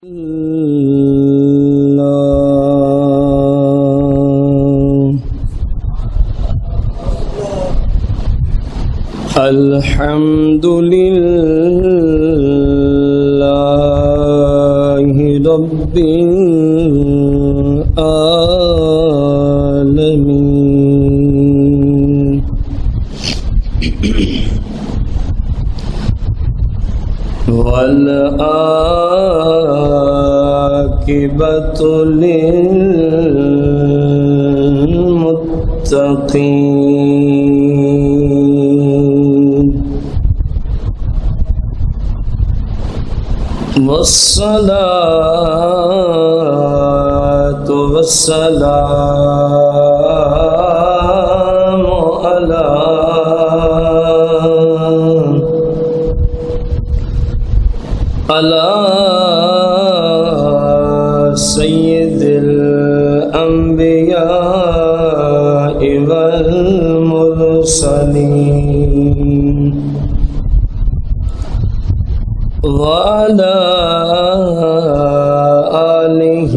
الحمد لله رب العالمين والعاقبة للمتقين والصلاة والسلام على سيد الأنبياء والمرسلين وعلى آله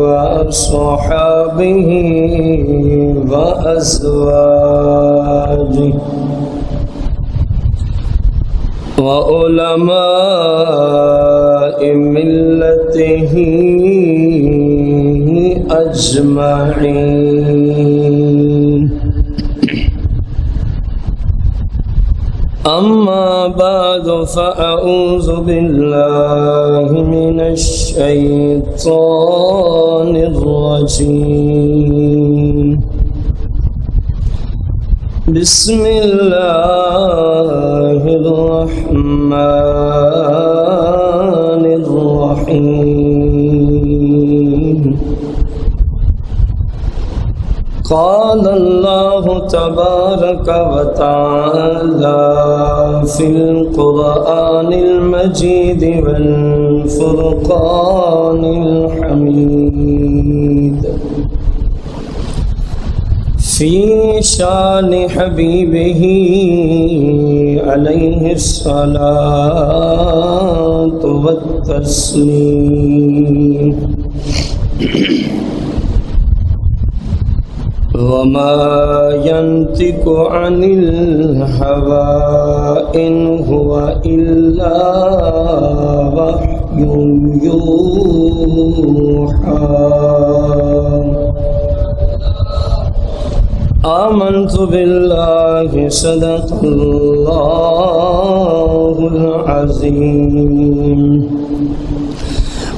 وأصحابه وأزواجه وعلماء ملته أجمعين. أما بعد فأعوذ بالله من الشيطان الرجيم. بسم الله الرحمن الرحيم. قال الله تبارك وتعالى في القرآن المجيد والفرقان الحميد في شان حبيبه عليه الصلاة والتسليم. وما ينطق عن الهوى إن هو إلا وحي يوحى. آمنت بالله صدق الله العظيم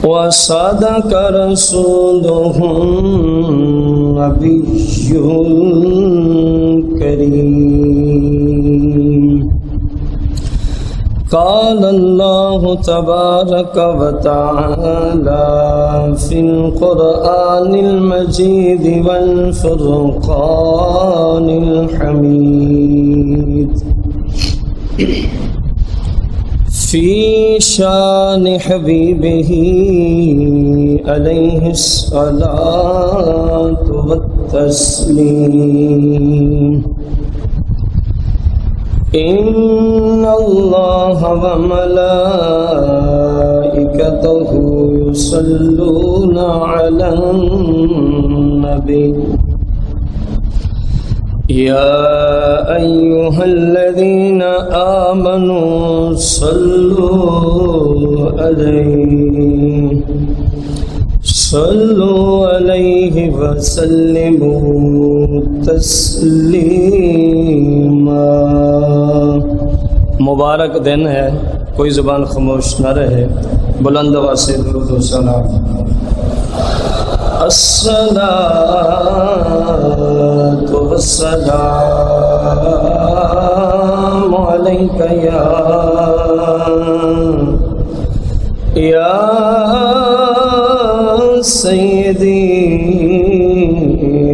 وصدق رسوله النبي الكريم. قال الله تبارك وتعالى في القرآن المجيد والفرقان الحميد في شان حبيبه عليه الصلاة والتسليم. إن الله وملائكته يصلون على النبي يا أيها الذين آمنوا صلوا عليه وسلموا تسلیما. مبارک دن ہے، کوئی زبان خاموش نہ رہے. بلند آواز سے درود و سلام. الصلاة والسلام عليك يا سيدي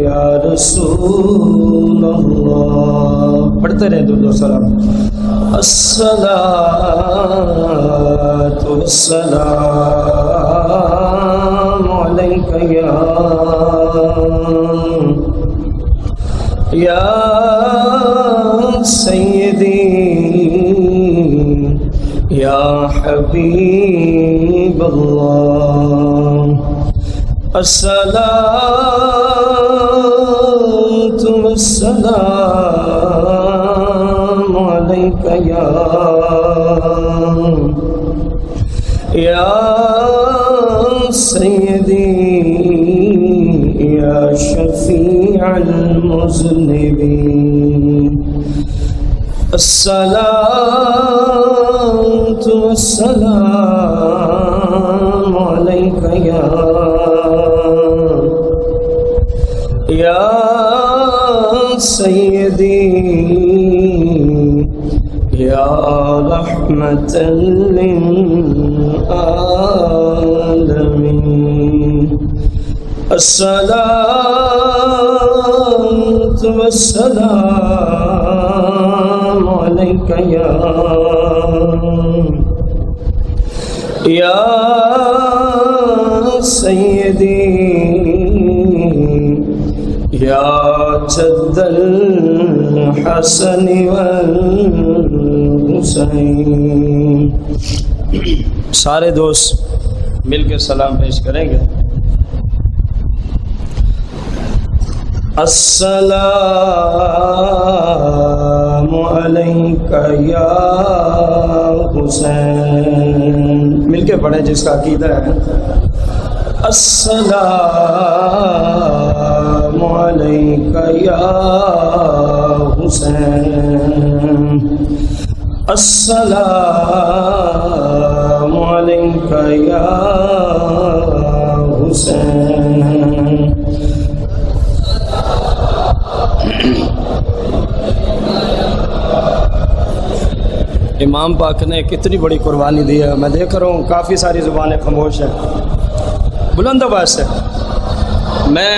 يا رسول اللہ. پڑھتے رہیں درود و سلام. الصلاة والسلام عليك يا سيدي يا حبيب اللہ. الصلاة والسلام عليك يا سيدي يا شفيع المذنبين الصلاة والسلام عليك يا سيدي يا رحمة للعالمين الصلاة والسلام عليك يا سيدي یا جد الحسن والحسین. سارے دوست مل کے سلام پیش کریں گے. السلام علیک یا حسین. مل کے پڑھیں جس کا عقیدہ ہے. السلام علیک یا حسین. السلام علیک یا حسین. امام پاک نے کتنی بڑی قربانی دی ہے. میں دیکھ رہا ہوں کافی ساری زبانیں خاموش ہیں. بلند آواز سے میں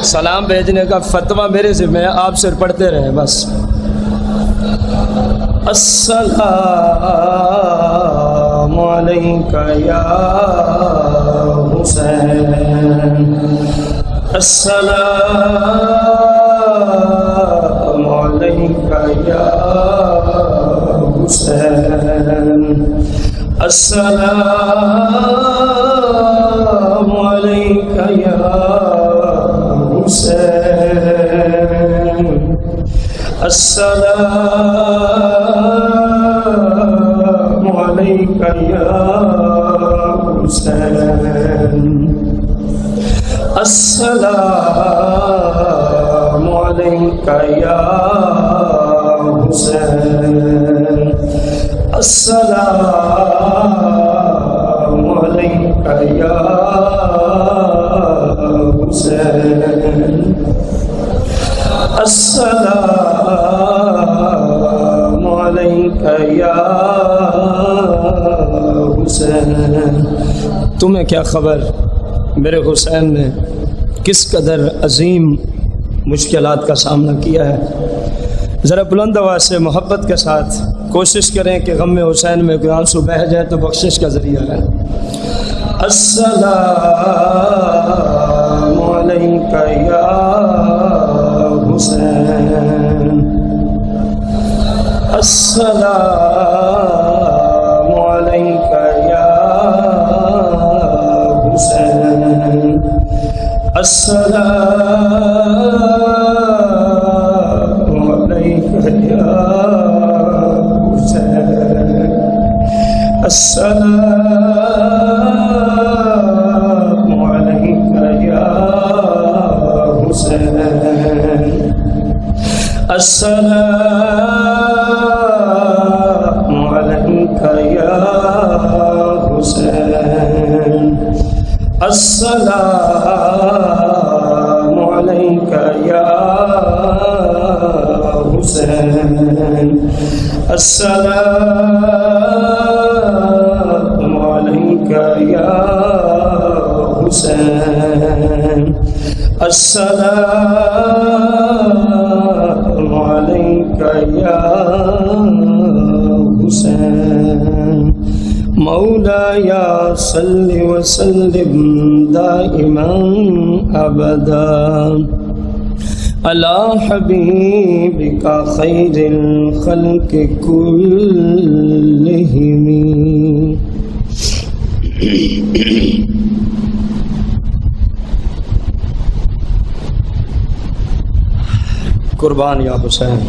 سلام بھیجنے کا فتویٰ میرے ذمہ ہے، آپ صرف پڑھتے رہیں بس. السلام علیک یا حسین. السلام علیک یا حسین. السلام علیک یا حسین. السلام علیک یا حسین. السلام علیک یا حسین. السلام علیک یا حسین. السلام علیک یا حسین. تمہیں کیا خبر میرے حسین نے کس قدر عظیم مشکلات کا سامنا کیا ہے. ذرا بلند آواز سے محبت کے ساتھ کوشش کریں کہ غم حسین میں کوئی آنسو بہہ جائے تو بخشش کا ذریعہ ہے. السلام علیک یا حسین. السلام علیک یا حسین. السلام علیک یا حسین. السلام علیک یا حسین. السلام علیک یا حسین. السلام علیک یا حسین. السلام علیک یا حسین. السلام علیک یا حسین. مولایا صلی وسلم دائما ابدا علی حبیبک خیر الخلق کلہم. قربان یا حسین.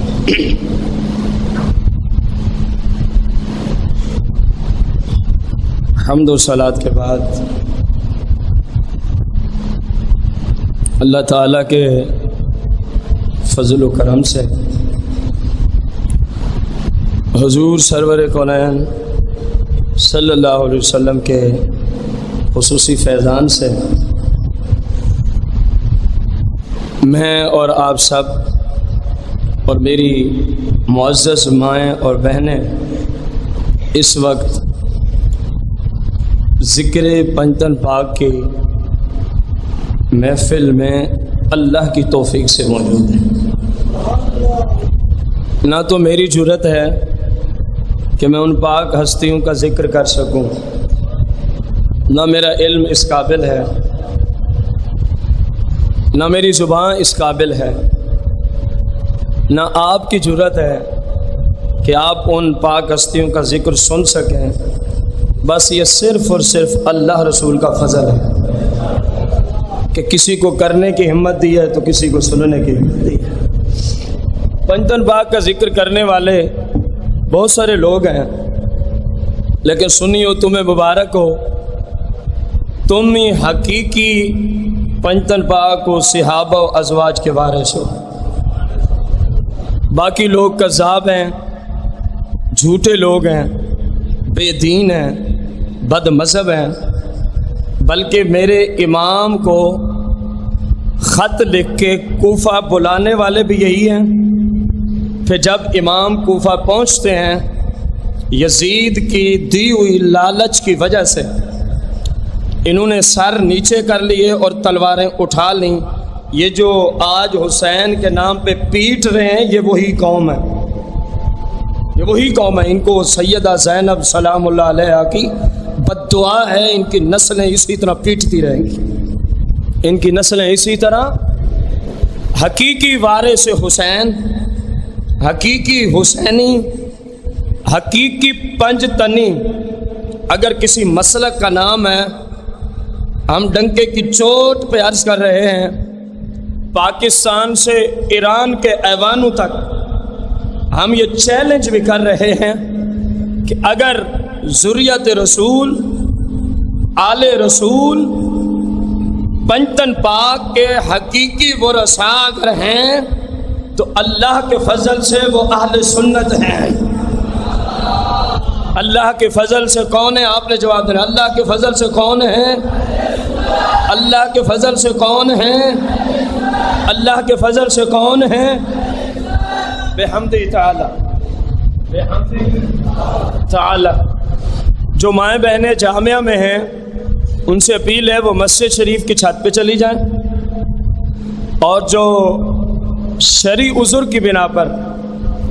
حمد و صلات کے بعد اللہ تعالیٰ کے فضل و کرم سے حضور سرور کونین صلی اللہ علیہ وسلم کے خصوصی فیضان سے میں اور آپ سب اور میری معزز مائیں اور بہنیں اس وقت ذکر پنجتن پاک کی محفل میں اللہ کی توفیق سے موجود ہیں. نہ تو میری جرأت ہے کہ میں ان پاک ہستیوں کا ذکر کر سکوں، نہ میرا علم اس قابل ہے، نہ میری زبان اس قابل ہے، نہ آپ کی جرأت ہے کہ آپ ان پاک ہستیوں کا ذکر سن سکیں. بس یہ صرف اور صرف اللہ رسول کا فضل ہے کہ کسی کو کرنے کی ہمت دی ہے تو کسی کو سننے کی ہمت دی ہے. پنجتن پاک کا ذکر کرنے والے بہت سارے لوگ ہیں، لیکن سنیو تمہیں مبارک ہو، تم ہی حقیقی پنجتن پاک و صحابہ و ازواج کے وارث ہو. باقی لوگ کذاب ہیں، جھوٹے لوگ ہیں، بے دین ہیں، بد مذہب ہیں. بلکہ میرے امام کو خط لکھ کے کوفہ بلانے والے بھی یہی ہیں. پھر جب امام کوفہ پہنچتے ہیں، یزید کی دی ہوئی لالچ کی وجہ سے انہوں نے سر نیچے کر لیے اور تلواریں اٹھا لیں. یہ جو آج حسین کے نام پہ پیٹ رہے ہیں، یہ وہی قوم ہے، یہ وہی قوم ہے. ان کو سیدہ زینب سلام اللہ علیہا کی بد دعا ہے، ان کی نسلیں اسی طرح پیٹتی رہیں گی، ان کی نسلیں اسی طرح. حقیقی وارث حسین، حقیقی حسینی، حقیقی پنجتنی اگر کسی مسلک کا نام ہے، ہم ڈنکے کی چوٹ پہ عرض کر رہے ہیں، پاکستان سے ایران کے ایوانوں تک ہم یہ چیلنج بھی کر رہے ہیں کہ اگر ذریت رسول، آل رسول، پنجتن پاک کے حقیقی ورثاء اگر ہیں تو اللہ کے فضل سے وہ اہل سنت ہیں. اللہ کے فضل سے کون ہے؟ آپ نے جواب دینا. اللہ کے فضل سے کون ہے؟ اللہ کے فضل سے کون ہے؟ اللہ کے فضل سے کون ہے؟ بحمدہ تعالی، بحمدہ تعالی. جو مائیں بہنیں جامعہ میں ہیں ان سے اپیل ہے وہ مسجد شریف کی چھت پہ چلی جائیں، اور جو شرعی عذر کی بنا پر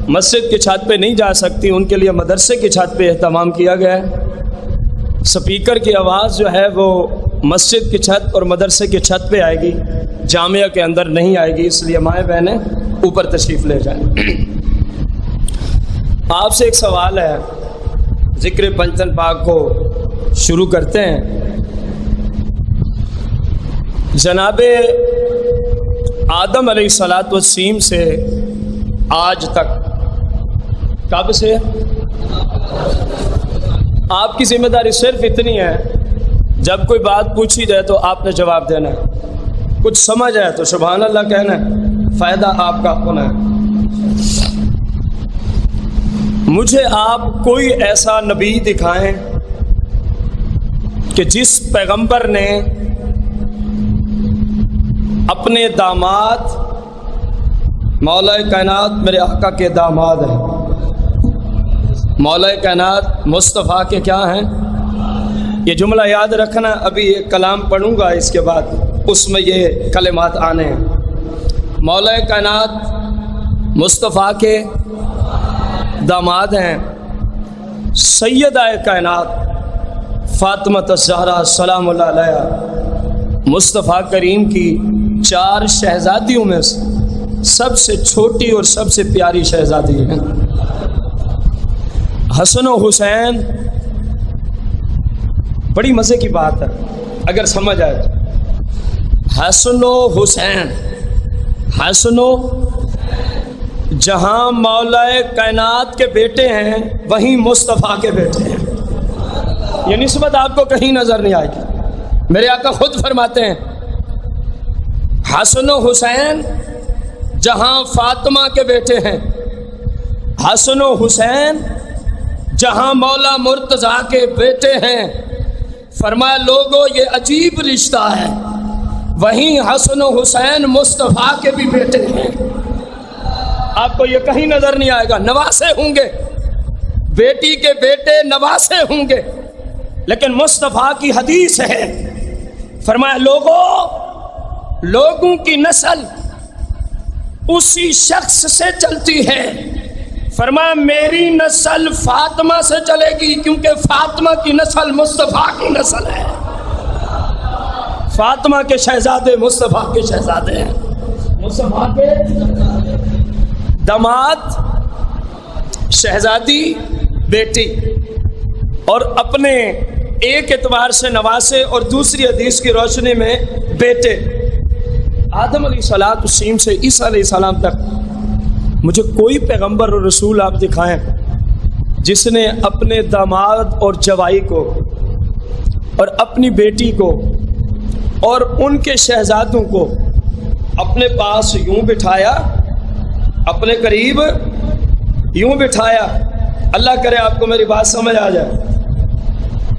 مسجد کی چھت پہ نہیں جا سکتی ان کے لیے مدرسے کی چھت پہ اہتمام کیا گیا ہے. سپیکر کی آواز جو ہے وہ مسجد کی چھت اور مدرسے کی چھت پہ آئے گی، جامعہ کے اندر نہیں آئے گی، اس لیے مائیں بہنیں اوپر تشریف لے جائیں. آپ سے ایک سوال ہے، ذکر پنجتن پاک کو شروع کرتے ہیں. جناب آدم علیہ الصلاۃ والسلام سے آج تک، کب سے؟ آپ کی ذمہ داری صرف اتنی ہے، جب کوئی بات پوچھی جائے تو آپ نے جواب دینا ہے، کچھ سمجھ آئے تو سبحان اللہ کہنا ہے، فائدہ آپ کا ہونا ہے. مجھے آپ کوئی ایسا نبی دکھائیں کہ جس پیغمبر نے اپنے داماد، مولا کائنات میرے آقا کے داماد ہیں، مولا کائنات مصطفیٰ کے کیا ہیں؟ یہ جملہ یاد رکھنا. ابھی ایک کلام پڑھوں گا اس کے بعد، اس میں یہ کلمات آنے ہیں. مولا کائنات مصطفیٰ کے داماد ہیں. سیدہ کائنات فاطمہ الزہرا سلام اللہ علیہا مصطفیٰ کریم کی 4 شہزادیوں میں سب سے چھوٹی اور سب سے پیاری شہزادی ہیں. حسن و حسین بڑی مزے کی بات ہے اگر سمجھ آئے. حسن و حسین، حسن و، جہاں مولا کائنات کے بیٹے ہیں وہیں مصطفیٰ کے بیٹے ہیں. یہ نسبت آپ کو کہیں نظر نہیں آئے گی. میرے آقا خود فرماتے ہیں حسن و حسین جہاں فاطمہ کے بیٹے ہیں، حسن و حسین جہاں مولا مرتضیٰ کے بیٹے ہیں. فرمایا لوگوں یہ عجیب رشتہ ہے، وہیں حسن و حسین مصطفیٰ کے بھی بیٹے ہیں. آپ کو یہ کہیں نظر نہیں آئے گا. نواسے ہوں گے، بیٹی کے بیٹے نواسے ہوں گے، لیکن مصطفیٰ کی حدیث ہے. فرمایا لوگوں کی نسل اسی شخص سے چلتی ہے. فرمایا میری نسل فاطمہ سے چلے گی، کیونکہ فاطمہ کی نسل مصطفیٰ کی نسل ہے. فاطمہ کے شہزادے مصطفیٰ کے شہزادے ہیں. مصطفیٰ کے داماد، شہزادی بیٹی، اور اپنے ایک اعتبار سے نواسے اور دوسری حدیث کی روشنی میں بیٹے. آدم علیہ الصلوۃ والسلام سے عیسیٰ علیہ السلام تک مجھے کوئی پیغمبر اور رسول آپ دکھائیں جس نے اپنے داماد اور جوائی کو اور اپنی بیٹی کو اور ان کے شہزادوں کو اپنے پاس یوں بٹھایا، اپنے قریب یوں بٹھایا. اللہ کرے آپ کو میری بات سمجھ آ جائے.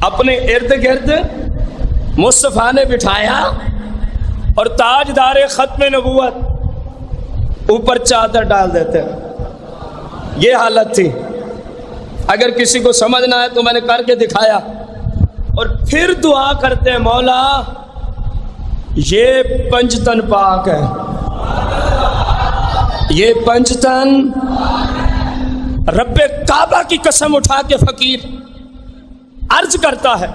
اپنے ارد گرد مصطفیٰ نے بٹھایا اور تاجدار ختم نبوت اوپر چادر ڈال دیتے ہیں. یہ حالت تھی. اگر کسی کو سمجھنا ہے تو میں نے کر کے دکھایا. اور پھر دعا کرتے ہیں مولا یہ پنجتن پاک ہے، یہ پنجتن. رب کعبہ کی قسم اٹھا کے فقیر عرض کرتا ہے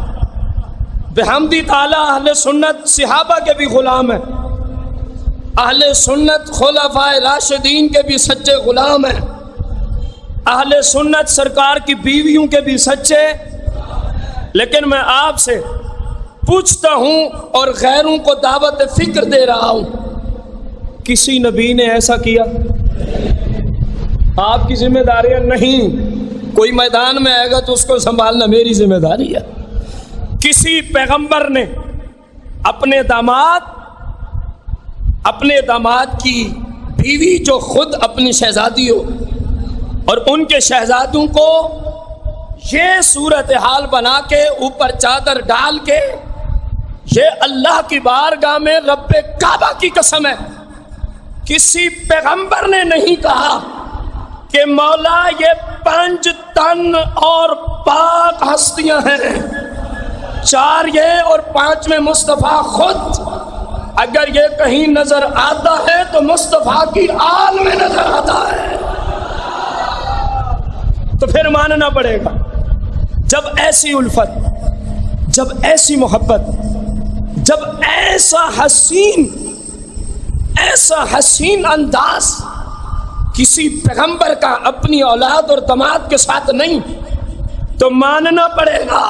بحمدی تعالیٰ اہل سنت صحابہ کے بھی غلام ہیں، اہل سنت خلفاء راشدین کے بھی سچے غلام ہیں، اہل سنت سرکار کی بیویوں کے بھی سچے. لیکن میں آپ سے پوچھتا ہوں اور غیروں کو دعوت فکر دے رہا ہوں، کسی نبی نے ایسا کیا؟ آپ کی ذمہ داریاں نہیں. کوئی میدان میں آئے گا تو اس کو سنبھالنا میری ذمہ داری ہے. کسی پیغمبر نے اپنے داماد کی بیوی جو خود اپنی شہزادی ہو اور ان کے شہزادوں کو یہ صورتحال بنا کے اوپر چادر ڈال کے، یہ اللہ کی بارگاہ میں رب کعبہ کی قسم ہے کسی پیغمبر نے نہیں کہا کہ مولا یہ 5 تن اور پاک ہستیاں ہیں، 4 یہ اور 5 میں مصطفیٰ خود. اگر یہ کہیں نظر آتا ہے تو مصطفیٰ کی آل میں نظر آتا ہے. تو پھر ماننا پڑے گا. جب ایسی الفت، جب ایسی محبت، جب ایسا حسین انداز کسی پیغمبر کا اپنی اولاد اور داماد کے ساتھ نہیں، تو ماننا پڑے گا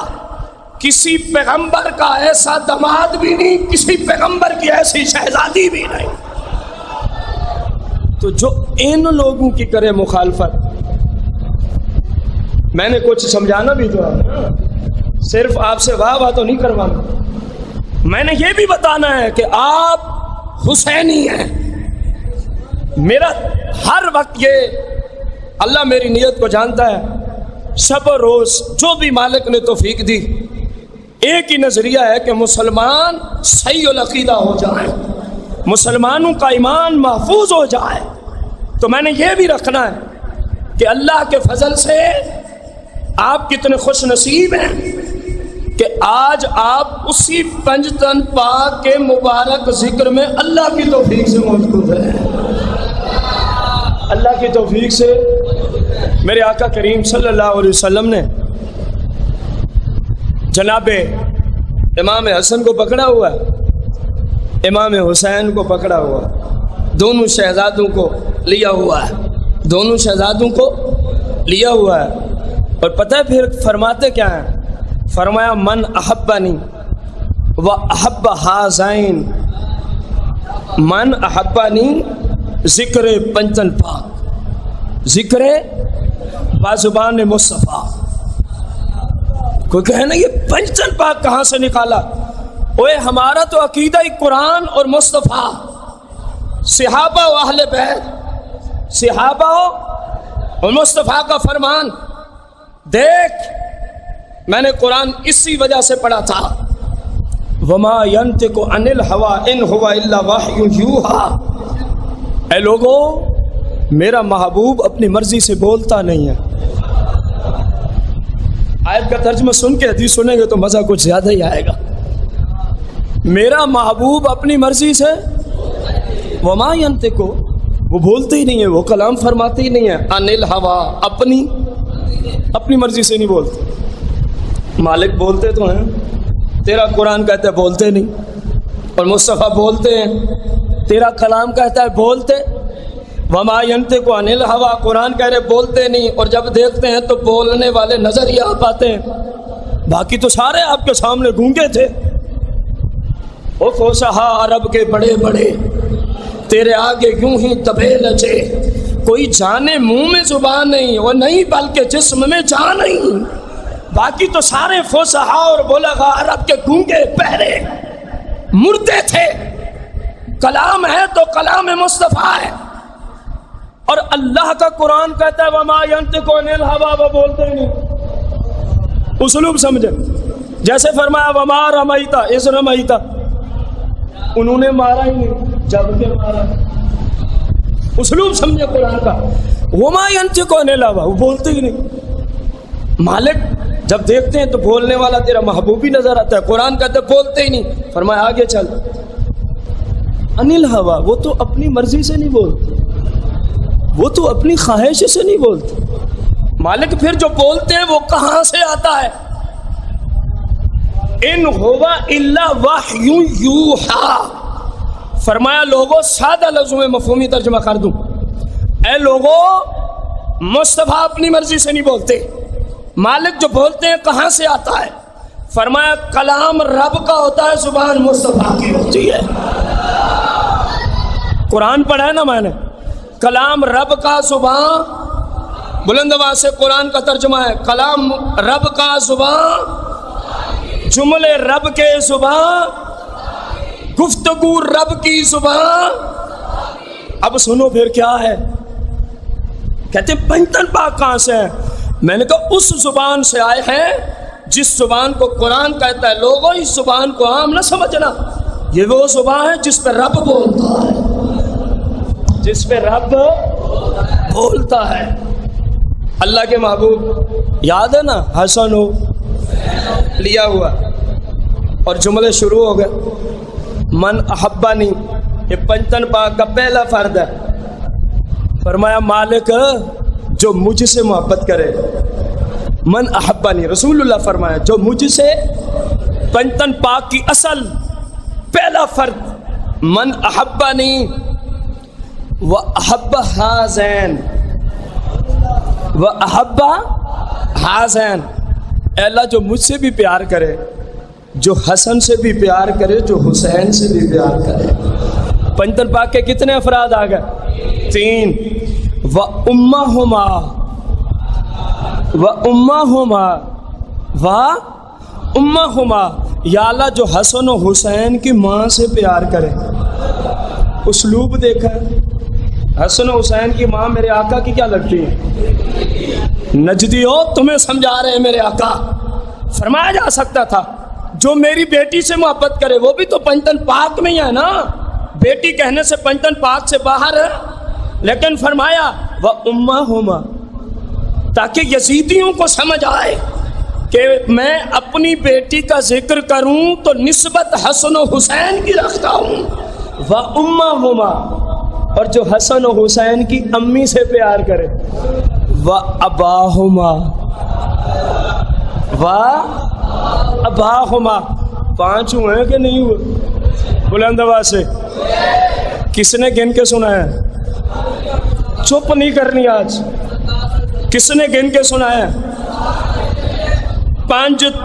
کسی پیغمبر کا ایسا داماد بھی نہیں، کسی پیغمبر کی ایسی شہزادی بھی نہیں. تو جو ان لوگوں کی کرے مخالفت، میں نے کچھ سمجھانا بھی تو ہے، صرف آپ سے واہ واہ تو نہیں کروانا. میں نے یہ بھی بتانا ہے کہ آپ حسینی ہیں. میرا ہر وقت یہ، اللہ میری نیت کو جانتا ہے، شب و روز جو بھی مالک نے توفیق دی، ایک ہی نظریہ ہے کہ مسلمان صحیح العقیدہ ہو جائیں، مسلمانوں کا ایمان محفوظ ہو جائے. تو میں نے یہ بھی رکھنا ہے کہ اللہ کے فضل سے آپ کتنے خوش نصیب ہیں کہ آج آپ اسی پنجتن پاک کے مبارک ذکر میں اللہ کی توفیق سے موجود ہیں. اللہ کی توفیق سے میرے آقا کریم صلی اللہ علیہ وسلم نے جناب امام حسن کو پکڑا ہوا ہے، امام حسین کو پکڑا ہوا ہے، دونوں شہزادوں کو لیا ہوا ہے، دونوں شہزادوں کو لیا ہوا ہے. اور پتہ ہے پھر فرماتے کیا ہیں؟ فرمایا من احبنی و احب ہازین، من احبنی ذکر پنجتن پاک، ذکر بازبان مصطفیٰ. کوئی کہے نا یہ پنجتن پاک کہاں سے نکالا؟ اوے ہمارا تو عقیدہ ہی قرآن اور مصطفیٰ، صحابہ و اہل بیت، صحابہ اور مصطفیٰ کا فرمان. دیکھ میں نے قرآن اسی وجہ سے پڑھا تھا، وما ينطق عن الهوى ان هو الا وحی یوحی. اے لوگو میرا محبوب اپنی مرضی سے بولتا نہیں ہے. آیت کا ترجمہ سن کے حدیث سنیں گے تو مزہ کچھ زیادہ ہی آئے گا. میرا محبوب اپنی مرضی سے، وما ينطق، وہ بولتے ہی نہیں ہے، وہ کلام فرماتے ہی نہیں ہے، عن الهوى، اپنی مرضی سے نہیں بولتے. مالک بولتے تو ہیں، تیرا قرآن کہتا ہے بولتے نہیں، اور مصطفیٰ بولتے ہیں، تیرا کلام کہتا ہے بولتے. وما ينطق عن الهوى، قرآن کہہ رہے بولتے نہیں، اور جب دیکھتے ہیں تو بولنے والے نظر ہی آ پاتے ہیں، باقی تو سارے آپ کے سامنے گونگے تھے. او فصحا عرب کے بڑے بڑے تیرے آگے یوں ہی دبے لچے، کوئی جانے منہ میں زبان نہیں، وہ نہیں بلکہ جسم میں جان نہیں. باقی تو سارے فصحا اور بلغا عرب کے گونگے بہرے مردے تھے. کلام ہے تو کلام مصطفیٰ ہے، اور اللہ کا قرآن کہتا ہے وما ينطق عن الهوى، وہ بولتے ہی نہیں. اسلوب سمجھے، جیسے فرمایا وما رمیت اذ رمیت، انہوں نے مارا ہی نہیں جب کہ مارا. اسلوب سمجھے قرآن کا، وما ينطق عن الهوى، وہ بولتے ہی نہیں. مالک جب دیکھتے ہیں تو بولنے والا تیرا محبوب ہی نظر آتا ہے، قرآن کہتے بولتے ہی نہیں. فرمایا آگے چل، عن الهوى، وہ تو اپنی مرضی سے نہیں بولتے، وہ تو اپنی خواہش سے نہیں بولتے. مالک پھر جو بولتے ہیں وہ کہاں سے آتا ہے؟ ان ہوا الا وحی یوحی. فرمایا لوگوں سادہ لفظوں میں مفہومی ترجمہ کر دوں، اے لوگوں مصطفیٰ اپنی مرضی سے نہیں بولتے. مالک جو بولتے ہیں کہاں سے آتا ہے؟ فرمایا کلام رب کا ہوتا ہے، زبان مصطفیٰ کی ہوتی ہے. قرآن پڑھا ہے نا میں نے، کلام رب کا زبان، بلند آواز سے قرآن کا ترجمہ ہے، کلام رب کا زبان، جملے رب کے زبان، گفتگو رب کی زبان. اب سنو پھر کیا ہے، کہتے ہیں پنجتن پاک کہاں سے ہے؟ میں نے کہا اس زبان سے آئے ہیں جس زبان کو قرآن کہتا ہے. لوگوں اس زبان کو عام نہ سمجھنا، یہ وہ زبان ہے جس پہ رب بولتا ہے، جس پہ رب بولتا ہے. اللہ کے محبوب یاد ہے نا، حسن ہو لیا ہوا اور جملے شروع ہو گئے. من احبنی، یہ پنجتن پاک کا پہلا فرد ہے. فرمایا مالک جو مجھ سے محبت کرے، من احبنی، رسول اللہ فرمایا جو مجھ سے، پنجتن پاک کی اصل پہلا فرد من احبنی و احب ہازین، و احب ہازین. اے اللہ جو مجھ سے بھی پیار کرے، جو حسن سے بھی پیار کرے، جو حسین سے بھی پیار کرے. پنجتن پاک کے کتنے افراد آ گئے؟ 3. و امہما، و امہما، و امہما، یا اللہ جو حسن و حسین کی ماں سے پیار کرے. اسلوب دیکھا، حسن و حسین کی ماں میرے آقا کی کیا لگتی ہے؟ نجدی ہو، تمہیں سمجھا رہے ہیں میرے آقا. فرمایا جا سکتا تھا جو میری بیٹی سے محبت کرے، وہ بھی تو پنجتن پاک میں ہی ہے نا، بیٹی کہنے سے پنجتن پاک سے باہر ہے. لیکن فرمایا وہ امہما، تاکہ یزیدیوں کو سمجھ آئے کہ میں اپنی بیٹی کا ذکر کروں تو نسبت حسن و حسین کی رکھتا ہوں. وہ امہما، اور جو حسن و حسین کی امی سے پیار کرے. وہ اباہما، وہ اباہما. 5 ہوئے کہ نہیں ہوئے؟ بلند آواز سے کس نے گن کے سنا ہے؟ چپ نہیں کرنی آج. کس نے گن کے سنا ہے؟ 5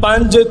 5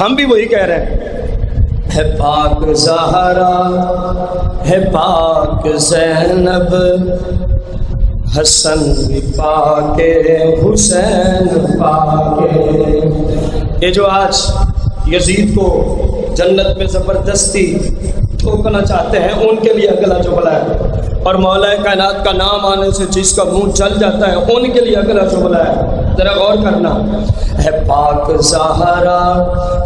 ہم بھی وہی کہہ رہے ہیں. ہے پاک زہرا ہے پاک زینب، حسن بھی پاک حسین پاک. یہ جو آج یزید کو جنت میں زبردستی ٹھوکنا چاہتے ہیں ان کے لیے اگلا جملہ ہے، اور مولا کائنات کا نام آنے سے جس کا منہ جل جاتا ہے ان کے لیے اگلا جملہ ہے. ذرا غور کرنا. ہے پاک زہرا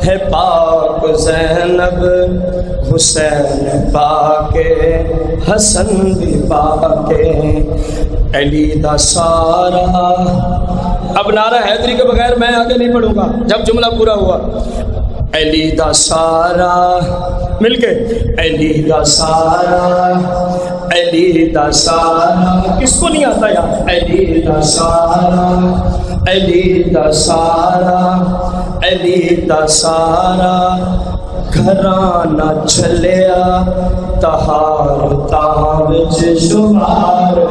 ہے پاک زینب، حسین پاک حسن بھی پاک، علی دا سارا. اب نعرہ حیدری کے بغیر میں آگے نہیں پڑھوں گا جب جملہ پورا ہوا. علی دا سارا مل کے، علی دا سارا، علی دا سارا. کس کو نہیں آتا یار؟ علی دا سارا، علی دا سارا، علی دا سارا، گھرانہ چلیا تہار تاں وچ شمار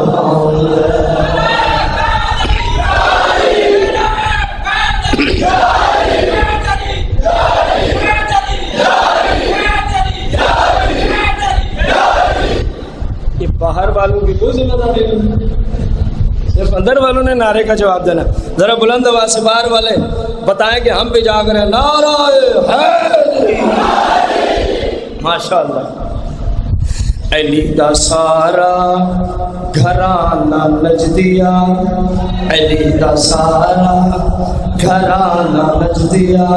باہر والوں کی کوئی ذمہ داری نہیں، صرف اندر والوں نے نعرے کا جواب دینا. ذرا بلند آواز سے باہر والے بتائیں کہ ہم بھی جاگ رہے ہیں. نعرہ حیدری، ماشاء اللہ. علی دا سارا گھرانہ نجدیا، علی دا سارا گھرانہ نجدیا،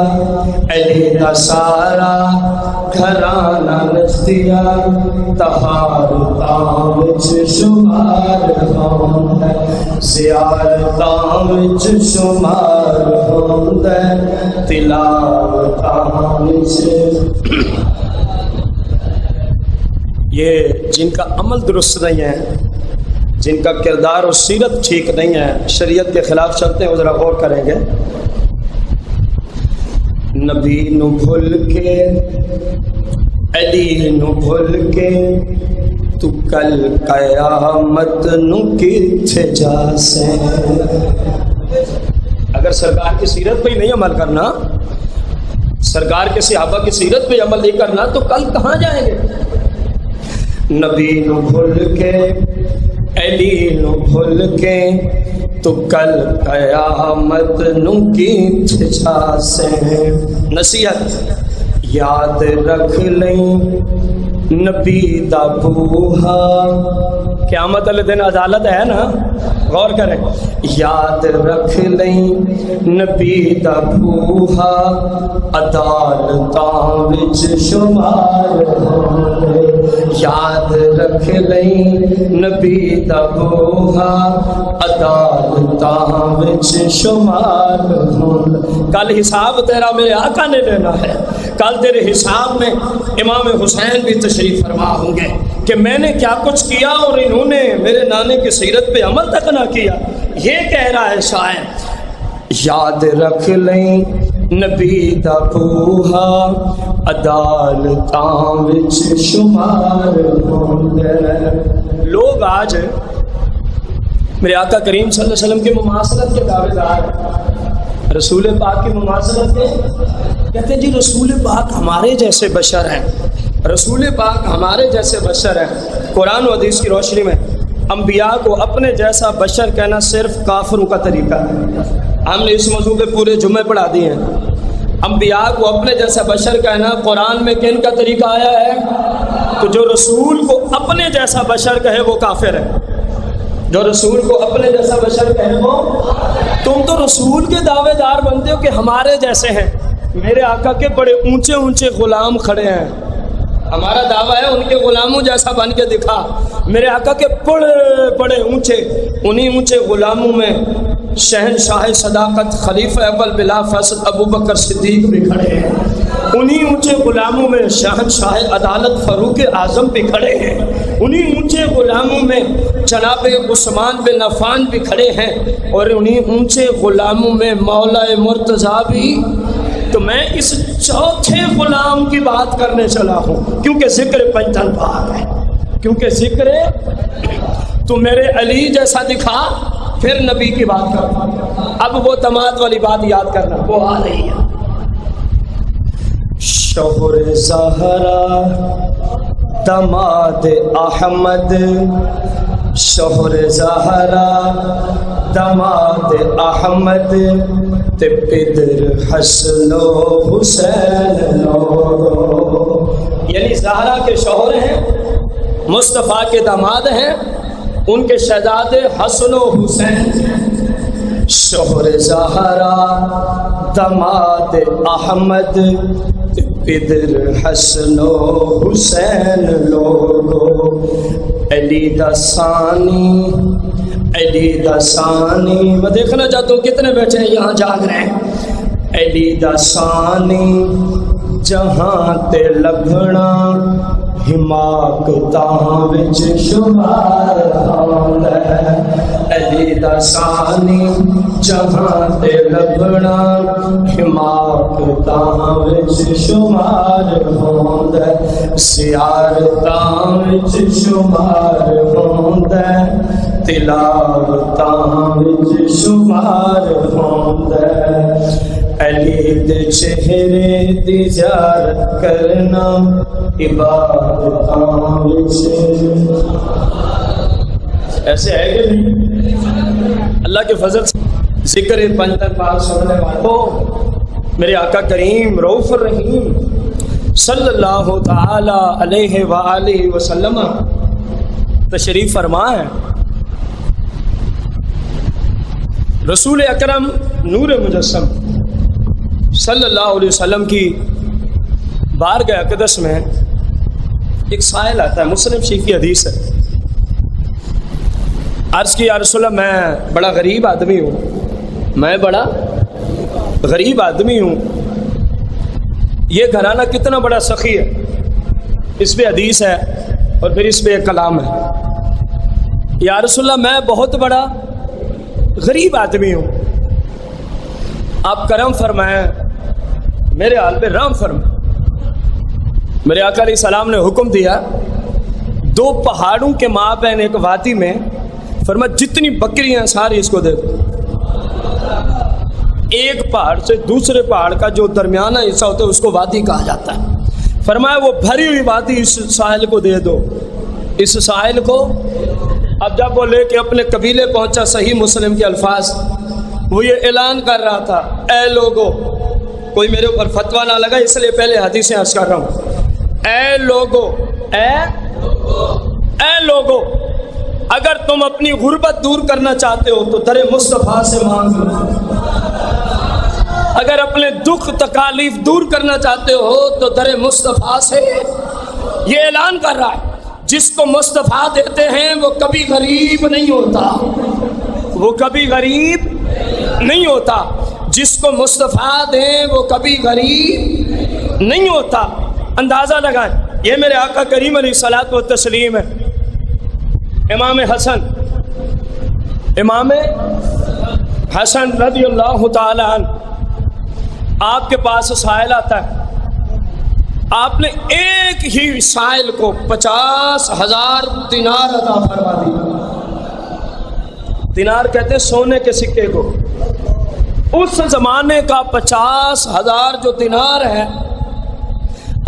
علی دا سارا گھرانہ نجدیا، تہار تاں وچ شمار ہوندا، زیارتاں وچ شمار ہوندا، تلاوتاں وچ. یہ جن کا عمل درست نہیں ہے، جن کا کردار اور سیرت ٹھیک نہیں ہے، شریعت کے خلاف چلتے ہیں، وہ ذرا غور کریں گے. نبی نو بھول کے، علی نو بھول کے، تو کل قیامت نو کتھے جا سے. اگر سرکار کی سیرت پہ ہی نہیں عمل کرنا، سرکار کے صحابہ کی سیرت پہ عمل نہیں کرنا، تو کل کہاں جائیں گے؟ نبی نو بھول کے، علی نو بھول کے، تو کل قیامت نو کتھے جا سے. نصیحت یاد رکھ لیں نبی دا بوہا، قیامت والے دن عدالت ہے نا، غور کریں. یاد رکھ لیں نبی دا بوہا، عدالتاں وچ شمار ہوندے. یاد رکھ لیں نبی دا بوہا، عدالتاں وچ شمار ہوندے. کل حساب تیرا میرے آقا نے لینا ہے. کل تیرے حساب میں امام حسین بھی تشریف فرما ہوں گے کہ میں نے کیا کچھ کیا اور انہوں نے میرے نانے کی سیرت پہ عمل تک نہ کیا. یہ کہہ رہا ہے شاعر. یاد رکھ لیں نبی دا بوہا، عدالتاں وچ شمار ہوندے. لوگ آج میرے آقا کریم صلی اللہ علیہ وسلم کی مماثلت کے دعوے دار ہیں، رسول پاک کی مماثلت کے کہتے ہیں جی رسول پاک ہمارے جیسے بشر ہیں، رسول پاک ہمارے جیسے بشر ہیں. قرآن و حدیث کی روشنی میں انبیاء کو اپنے جیسا بشر کہنا صرف کافروں کا طریقہ ہے. ہم نے اس موضوع پہ پورے جمعے پڑھا دیے ہیں. انبیاء کو اپنے جیسا بشر کہنا قرآن میں کن کا طریقہ آیا ہے؟ تو جو رسول کو اپنے جیسا بشر کہے وہ کافر ہے. جو رسول کو اپنے جیسا بشر کہے وہ، تم تو رسول کے دعوے دار بنتے ہو کہ ہمارے جیسے ہیں. میرے آقا کے بڑے اونچے اونچے غلام کھڑے ہیں، ہمارا دعویٰ ہے ان کے غلاموں جیسا بن کے دکھا. میرے آقا کے بڑے بڑے اونچے، انہی اونچے غلاموں میں شہنشاہ صداقت خلیفہ اول بلا فاصل ابو بکر صدیق بھی کھڑے ہیں. انہی اونچے غلاموں میں شہنشاہ عدالت فاروق اعظم بھی کھڑے ہیں. انہی اونچے غلاموں میں جناب عثمان بن عفان بھی کھڑے ہیں، اور انہی اونچے غلاموں میں مولا مرتضیٰ بھی. تو میں اس چوتھے غلام کی بات کرنے چلا ہوں، کیونکہ ذکر پنجتن پاک ہے، کیونکہ ذکر تو میرے علی جیسا دکھا پھر نبی کی بات کرنا. اب وہ داماد والی بات یاد کرنا، وہ آ رہی ہے. شوہر زہرا داماد احمد، شوہر زہرا داماد احمد، تے پدر حسن و حسین لو. یعنی زہرا کے شوہر ہیں، مصطفیٰ کے داماد ہیں، ان کے شہزادے حسن و حسین. شوہر زہرا داماد احمد، پدر حسن و حسین لوگو. علی دا ثانی، علی دا ثانی، میں دیکھنا چاہتا ہوں کتنے بیٹھے ہیں یہاں جاگ رہے ہیں. علی دا ثانی جہاں تے لبھنا، حماقتاں وچ شمار آندا ہے. علی دا ثانی جہاں تے لبھنا، حماقتاں وچ شمار ہوندا ہے. زیارتاں وچ شمار ہوندا ہے، تلاوتاں وچ شمار ہوندا ہے. علی دے چہرے دی زیارت کرنا، عبادتاں وچ. ایسے ہے کہ نہیں؟ اللہ کے فضل سے ذکر پنجتن پاک سننے والوں، میرے آقا کریم رؤوف الرحیم صلی اللہ تعالی علیہ وآلہ وسلم تشریف فرما ہے. رسول اکرم نور مجسم صلی اللہ علیہ وسلم کی بارگاہ اقدس میں ایک سائل آتا ہے، مسلم شریف کی حدیث ہے. عرض کی یا رسول اللہ میں بڑا غریب آدمی ہوں، میں بڑا غریب آدمی ہوں، یہ گھرانہ کتنا بڑا سخی ہے. اس پہ حدیث ہے اور پھر اس پہ ایک کلام ہے. یا رسول اللہ میں بہت بڑا غریب آدمی ہوں، آپ کرم فرمائیں، میرے حال پہ رحم فرمائیں. میرے آقا علیہ السلام نے حکم دیا، دو پہاڑوں کے مابین ایک وادی میں، فرمایا جتنی بکریاں ساری اس کو دے دو. ایک پہاڑ سے دوسرے پہاڑ کا جو درمیانہ حصہ ہوتا ہے اس کو وادی کہا جاتا ہے. فرمایا وہ بھری ہوئی وادی اس ساحل کو دے دو، اس ساحل کو. اب جب وہ لے کے اپنے قبیلے پہنچا، صحیح مسلم کے الفاظ، وہ یہ اعلان کر رہا تھا، اے لوگو، کوئی میرے اوپر فتویٰ نہ لگا اس لیے پہلے حدیثیں عرض کر رہا ہوں. اے لوگو، اے لوگو، اگر تم اپنی غربت دور کرنا چاہتے ہو تو در مصطفیٰ سے مانگ لو. اگر اپنے دکھ تکالیف دور کرنا چاہتے ہو تو در مصطفیٰ سے. یہ اعلان کر رہا ہے جس کو مصطفیٰ دیتے ہیں وہ کبھی غریب نہیں ہوتا، وہ کبھی غریب نہیں ہوتا. جس کو مصطفیٰ دیں وہ کبھی غریب نہیں ہوتا. اندازہ لگائیں، یہ میرے آقا کریم علیہ الصلاۃ والتسلیم ہے. امام حسن رضی اللہ تعالی عنہ آپ کے پاس سائل آتا ہے. آپ نے ایک ہی سائل کو 50,000 دینار عطا فرما دی. دینار کہتے ہیں سونے کے سکے کو. اس زمانے کا 50,000 جو دینار ہے،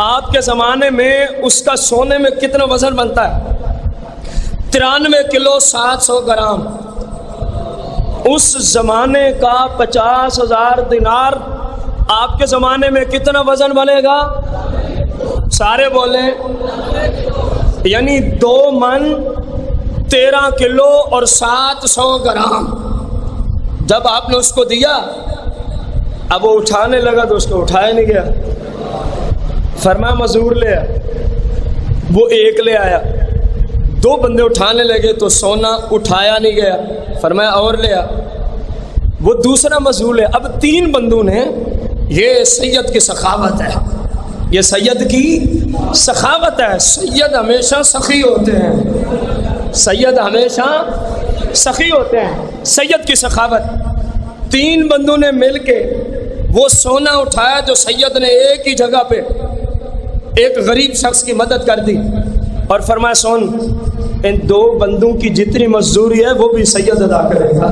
آپ کے زمانے میں اس کا سونے میں کتنا وزن بنتا ہے؟ 93 کلو 700 گرام. اس زمانے کا 50,000 دینار آپ کے زمانے میں کتنا وزن بنے گا؟ سارے بولیں. یعنی 2 من 13 کلو اور 700 گرام. جب آپ نے اس کو دیا، اب وہ اٹھانے لگا تو اس کو اٹھایا نہیں گیا. فرمایا مزدور لے آیا. وہ ایک لے آیا. 2 بندے اٹھانے لگے تو سونا اٹھایا نہیں گیا. فرمایا اور لے آ. وہ دوسرا مزدور لے. اب 3 بندوں نے. یہ سید کی سخاوت ہے، یہ سید کی سخاوت ہے. سید ہمیشہ سخی ہوتے ہیں، سید ہمیشہ سخی ہوتے ہیں. سید کی سخاوت. 3 بندوں نے مل کے وہ سونا اٹھایا جو سید نے ایک ہی جگہ پہ ایک غریب شخص کی مدد کر دی اور فرمایا سون ان دو بندوں کی جتنی مزدوری ہے وہ بھی سید ادا کرے گا.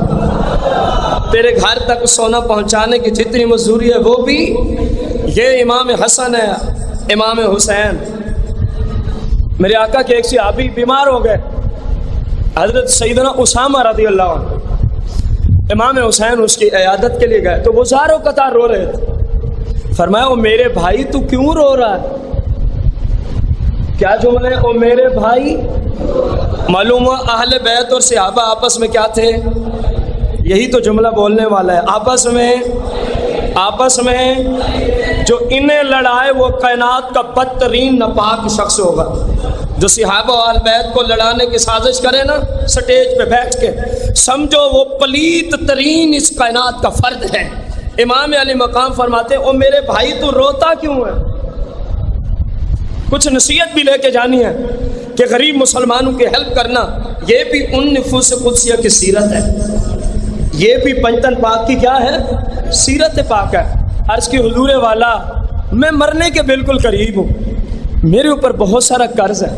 تیرے گھر تک سونا پہنچانے کی جتنی مزدوری ہے وہ بھی. یہ امام حسن ہے، امام حسین. میرے آقا کے ایک صحابی بیمار ہو گئے، حضرت سیدنا اسامہ رضی اللہ عنہ. امام حسین اس کی عیادت کے لیے گئے تو وہ زاروں قطار رو رہے تھے. فرمایا او میرے بھائی تو کیوں رو رہا ہے؟ کیا جملے؟ او میرے بھائی. معلوم ہوا اہل بیت اور صحابہ آپس میں کیا تھے؟ یہی تو جملہ بولنے والا ہے. آپس میں جو انہیں لڑائے وہ کائنات کا بدترین ناپاک شخص ہوگا. جو صحابہ و اہل بیت کو لڑانے کی سازش کرے نا سٹیج پہ بیٹھ کے، سمجھو وہ پلیت ترین اس کائنات کا فرد ہے. امام علی مقام فرماتے او میرے بھائی تو روتا کیوں ہے؟ کچھ نصیحت بھی لے کے جانی ہے کہ غریب مسلمانوں کی ہیلپ کرنا یہ بھی ان نفوس قدسیہ کی سیرت ہے. یہ بھی پنجتن پاک کی کیا ہے؟ سیرت پاک ہے. عرض کی حضور والا میں مرنے کے بالکل قریب ہوں، میرے اوپر بہت سارا قرض ہے،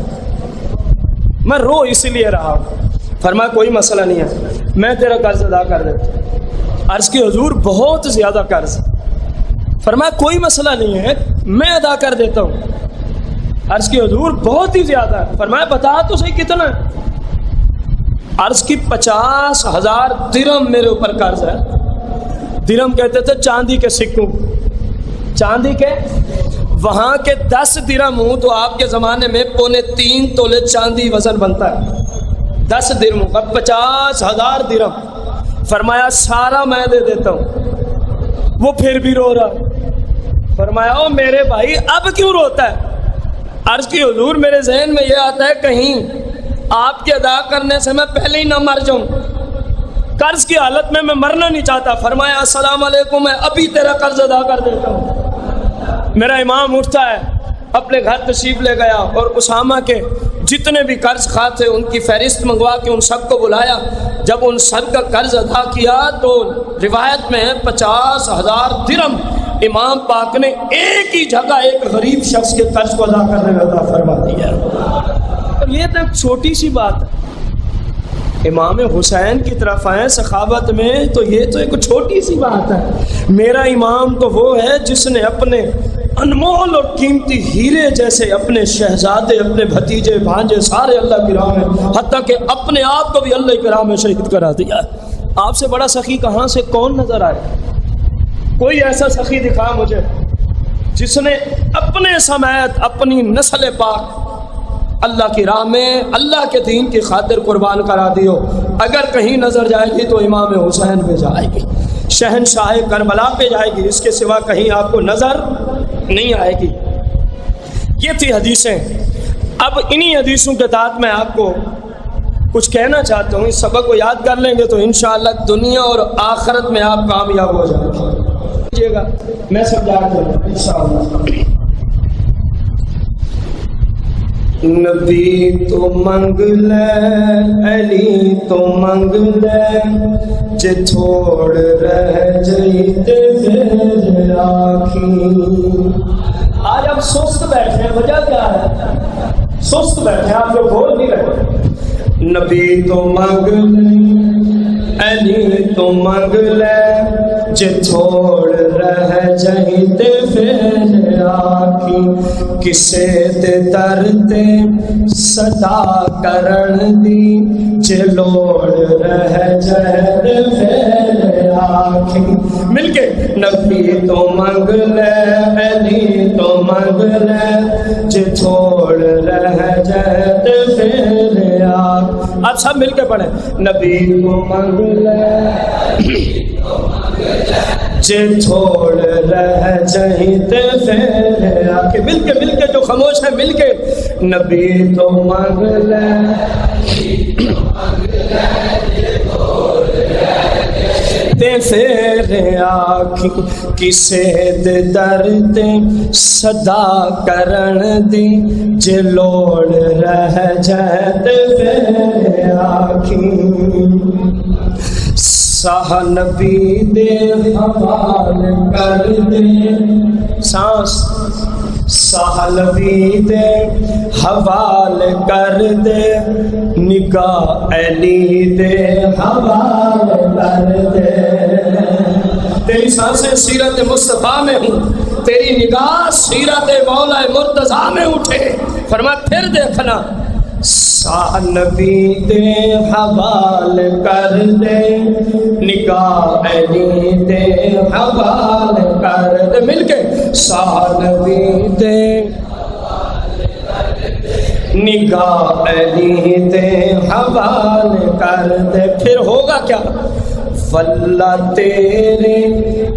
میں رو اسی لیے رہا ہوں. فرمایا کوئی مسئلہ نہیں ہے، میں تیرا قرض ادا کر دیتا ہوں. عرض کی حضور بہت زیادہ قرض. فرمایا کوئی مسئلہ نہیں ہے، میں ادا کر دیتا ہوں. عرض کی حضور بہت ہی زیادہ ہے. فرمایا بتا تو صحیح کتنا ہے؟ عرض کی 50,000 درہم میرے اوپر قرض ہے. درہم کہتے تھے چاندی کے سکوں. چاندی کے وہاں کے 10 درہم ہوں تو آپ کے زمانے میں 3.25 تولے چاندی وزن بنتا ہے. 10 درہم کا 50,000 درہم. فرمایا سارا میں دے دیتا ہوں. وہ پھر بھی رو رہا. فرمایا او میرے بھائی اب کیوں روتا ہے؟ عرض کی حضور میرے ذہن میں یہ آتا ہے کہیں آپ کے ادا کرنے سے میں پہلے ہی نہ مر جاؤں. قرض کی حالت میں مرنا نہیں چاہتا. فرمایا السلام علیکم، میں ابھی تیرا قرض ادا کر دیتا ہوں. میرا امام اٹھتا ہے، اپنے گھر تشریف لے گیا اور اسامہ کے جتنے بھی قرض خواہ تھے ان کی فہرست منگوا کے ان سب کو بلایا. جب ان سب کا قرض ادا کیا تو روایت میں 50,000 درہم امام پاک نے ایک ہی جگہ ایک غریب شخص کے قرض کو ادا کرنے میں عطا فرما دیا. یہ تو ایک چھوٹی سی بات ہے. امام حسین کی طرف آئے سخاوت میں تو یہ تو ایک چھوٹی سی بات ہے. میرا امام تو وہ ہے جس نے اپنے انمول اور قیمتی ہیرے جیسے اپنے شہزادے، اپنے بھتیجے بھانجے سارے اللہ کی راہ میں، حتیٰ کہ اپنے آپ کو بھی اللہ کی راہ میں شہید کرا دیا. آپ سے بڑا سخی کہاں سے کون نظر آئے؟ کوئی ایسا سخی دکھا مجھے جس نے اپنے سمیت اپنی نسل پاک اللہ کی راہ میں اللہ کے دین کی خاطر قربان کرا دیو. اگر کہیں نظر جائے گی تو امام حسین پہ جائے گی، شہنشاہ کربلا پہ جائے گی، اس کے سوا کہیں آپ کو نظر نہیں آئے گی. یہ تھی حدیثیں. اب انہی حدیثوں کے تحت میں آپ کو کچھ کہنا چاہتا ہوں. اس سبق کو یاد کر لیں گے تو انشاءاللہ دنیا اور آخرت میں آپ کامیاب ہو جائیں گے. میں سمجھا دوں گا انشاءاللہ. نبی تو منگ لے علی تو منگ لے جے تھوڑ رہ جئی تے پھر آکھی. آج آپ سست بیٹھے ہیں، وجہ کیا ہے؟ سست بیٹھے ہیں، آپ جو بول نہیں رہے. نبی تو منگ لے علی تو منگ لے جے تھوڑ رہ جئی تے پھر آکھی. کسے تے در تے صدا کرن دی جے لوڑ رہ جائے پھر آکھی. مل کے نبی تو منگ لے علی تو منگ لے جے تھوڑ رہ جائے پھر آکھی. آپ سب مل کے پڑھیں. نبی تو منگ لے جے تھوڑ رہ جائیں تے پھر آکے. مل کے جو خاموش ہے مل کے. نبی تو منگ لے تے پھر آکھی. کسے دے در تے صدا کرن دی جے لوڑ رہ جائے تے پھر آکھی. ساہ نبی دے حوال کر دے. سانس سہلوی دے حوال کر دے نگاہ علی دے حوال کر دے. تیری سانسیں سیرت مصطفیٰ میں ہوں، تیری نگاہ سیرت مولا مرتضیٰ میں اٹھے. فرما پھر دیکھنا سہلوی دے حوال کر دے نگاہ علی دے حوال کر دے. مل کے سہلوی دے نگاہ علی دے حوال کر دے. پھر ہوگا کیا؟ فلا تیرے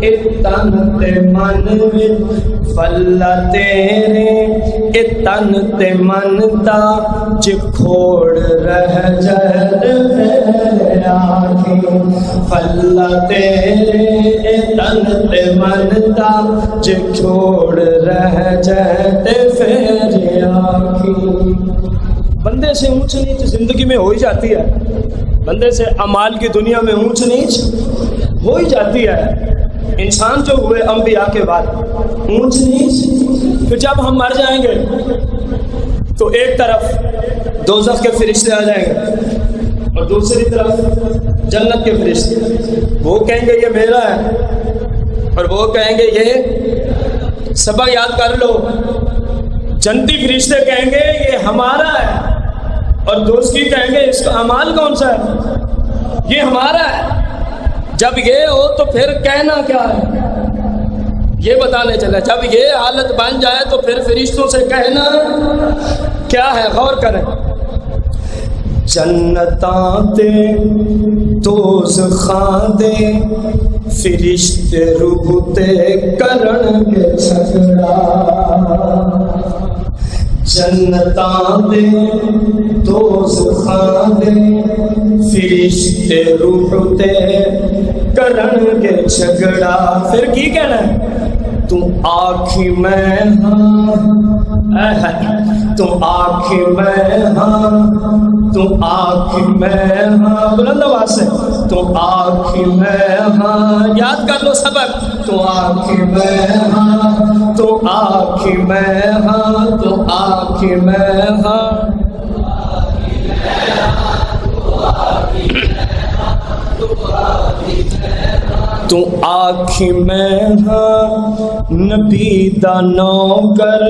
اتن تے من وچ، فلا تیرے اتن تے من دا چ کھوڑ رہ جائے میرے آنکھیں. فلا تیرے اتن تے من دا چ کھوڑ رہ جائے میرے آنکھیں. بندے سے اونچ نیچ زندگی میں ہو ہی جاتی ہے، بندے سے اعمال کی دنیا میں اونچ نیچ ہو ہی جاتی ہے. انسان جو ہوئے انبیاء کے بعد اونچ نیچ، پھر جب ہم مر جائیں گے تو ایک طرف دوزخ کے فرشتے آ جائیں گے اور دوسری طرف جنت کے فرشتے. وہ کہیں گے یہ میرا ہے، اور وہ کہیں گے یہ سبق یاد کر لو. جنتی فرشتے کہیں گے یہ ہمارا ہے، اور دوسری کہیں گے اس کا اعمال کون سا ہے، یہ ہمارا ہے. جب یہ ہو تو پھر کہنا کیا ہے یہ بتانے چلا. جب یہ حالت بن جائے تو پھر فرشتوں سے کہنا کیا ہے، غور کریں. جنتاں تے دوزخاں دے فرشتے روح تے کرن گے جھگڑا. جنتاں دے دوزخاں دے فرشتے روح تے کرن گے جھگڑا. پھر کی کہنا ہے؟ تو آکھی میں ہاں، تو آکھی میں ہاں، تو آکھی میں ہاں. بلند آواز سے تو آکھی میں ہاں، یاد کر لو سبق. تو آکھی میں ہاں، تو آکھی میں ہاں، تو آکھی میں ہاں. تو آکھی میں ہاں نبی دا نوکر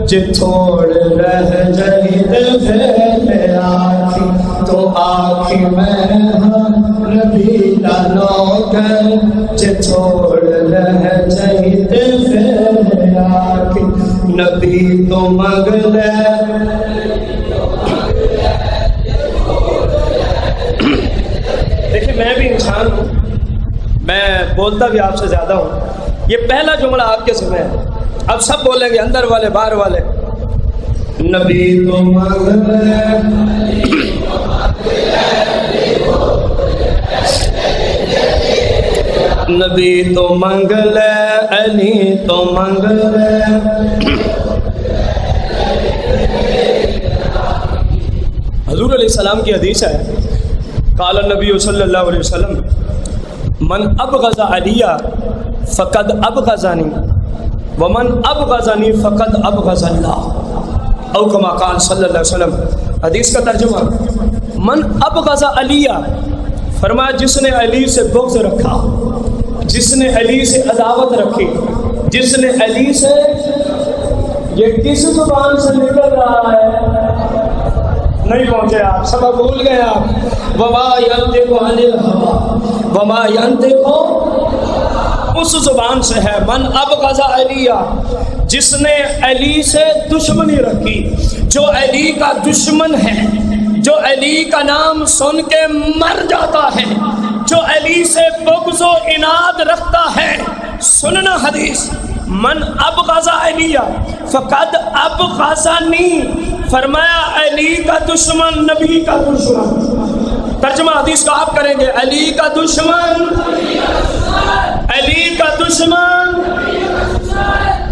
جے تھوڑ رہ جائے پھر آکھی. تو آکھی میں ہاں نبی دا نوکر جے تھوڑ رہ جائے پھر آکھی. نبی تو منگ لے دیکھیں میں بھی انسان ہوں، میں بولتا بھی آپ سے زیادہ ہوں. یہ پہلا جملہ آپ کے سامنے ہے، اب سب بولیں گے، اندر والے باہر والے. نبی تو منگ لے، نبی تو منگ لے، علی تو منگ لے. حضور علیہ السلام کی حدیث ہے، قال النبی صلی اللہ علیہ وسلم من ابغض علی فقد ابغضنی ومن ابغضنی فقد ابغض اللہ، او کما قال صلی اللہ علیہ وسلم. حدیث کا ترجمہ من ابغض علی، فرمایا جس نے علی سے بغض رکھا، جس نے علی سے عداوت رکھی، جس نے علی سے، یہ کس زبان سے نکل رہا ہے؟ نہیں پہنچے آپ، سبق بھول گئے آپ. وما ينطق عن الهوى وما ينطق، اس زبان سے ہے. من ابغض علی، جس نے علی سے دشمنی رکھی، جو علی کا دشمن ہے، جو علی کا نام سن کے مر جاتا ہے، جو علی سے بغض و عناد رکھتا ہے. سننا حدیث، من ابغض علی فقد ابغضنی، فرمایا علی کا دشمن نبی کا دشمن. ترجمہ حدیث کا آپ کریں گے، علی کا دشمن، علی کا دشمن،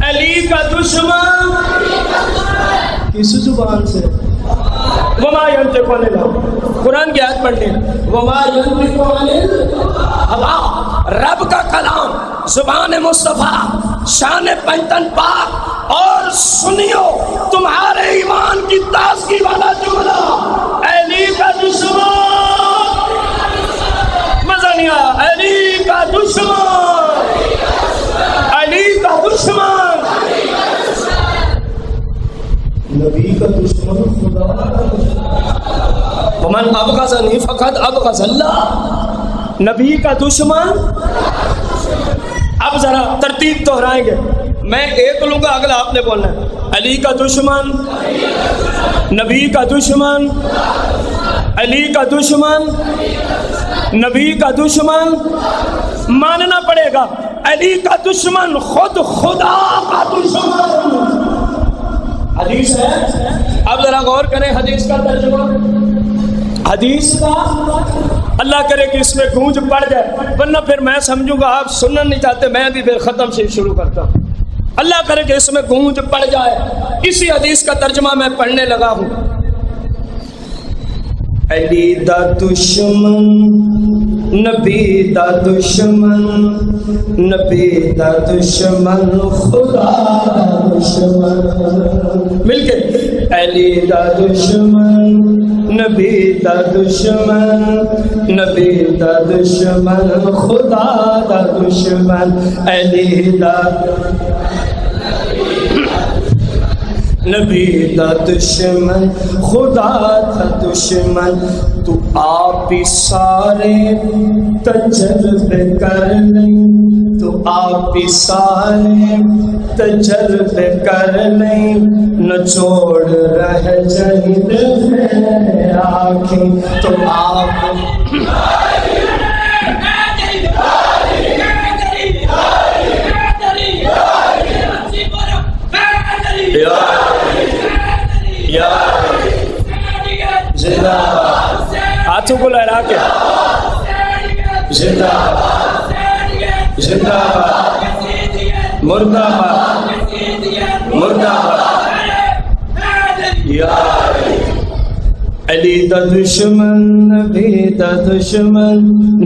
علی کا دشمن. کس زبان سے؟ وما ينطق عن الهوى، قرآن کی آیت پڑھ لیں، وما ينطق عن الهوى، رب کا کلام، زبان مصطفیٰ، شان پنجتن پاک، اور سنیو تمہارے ایمان کی تازگی والا جملہ، علی کا دشمن، مزہ نہیں آیا، علی کا دشمن، علی کا دشمن، نبی کا دشمن خدا کا دشمن، ومن ابغضنی فقد ابغض اللہ، نبی کا دشمن۔ اب ذرا ترتیب دہرائیں گے، میں ایک لوں گا، اگلا آپ نے بولنا ہے۔ علی کا دشمن، نبی کا دشمن، علی کا دشمن، نبی کا دشمن، ماننا پڑے گا علی کا دشمن خود خدا کا دشمن۔ حدیث ہے، اب ذرا غور کریں حدیث کا ترجمہ، حدیث کا، اللہ کرے کہ اس میں گونج پڑ جائے، ورنہ پھر میں سمجھوں گا آپ سننا نہیں چاہتے، میں بھی پھر ختم سے شروع کرتا ہوں۔ اللہ کرے کہ اس میں گونج پڑ جائے، اسی حدیث کا ترجمہ میں پڑھنے لگا ہوں۔ علی دا دشمن، نبی دا دشمن، نبی دا دشمن، خدا دا دشمن، مل کے علی دا دشمن، نبی دا دشمن، نبی دا دشمن، خدا دا دشمن، علی دا نبی دا دشمن، خدا دا دشمن، تو آپ ہی سارے تجربے کر لیں، تو آپ ہی سارے تجربے کر لیں، نچوڑ رہ جائیں آنکھیں، تو آپ زندہ باد، ہاتھوں کو لہرا کے زندہ باد، زندہ باد، مردہ باد، مردہ باد، یا علی دا دشمن، نبی دا دشمن،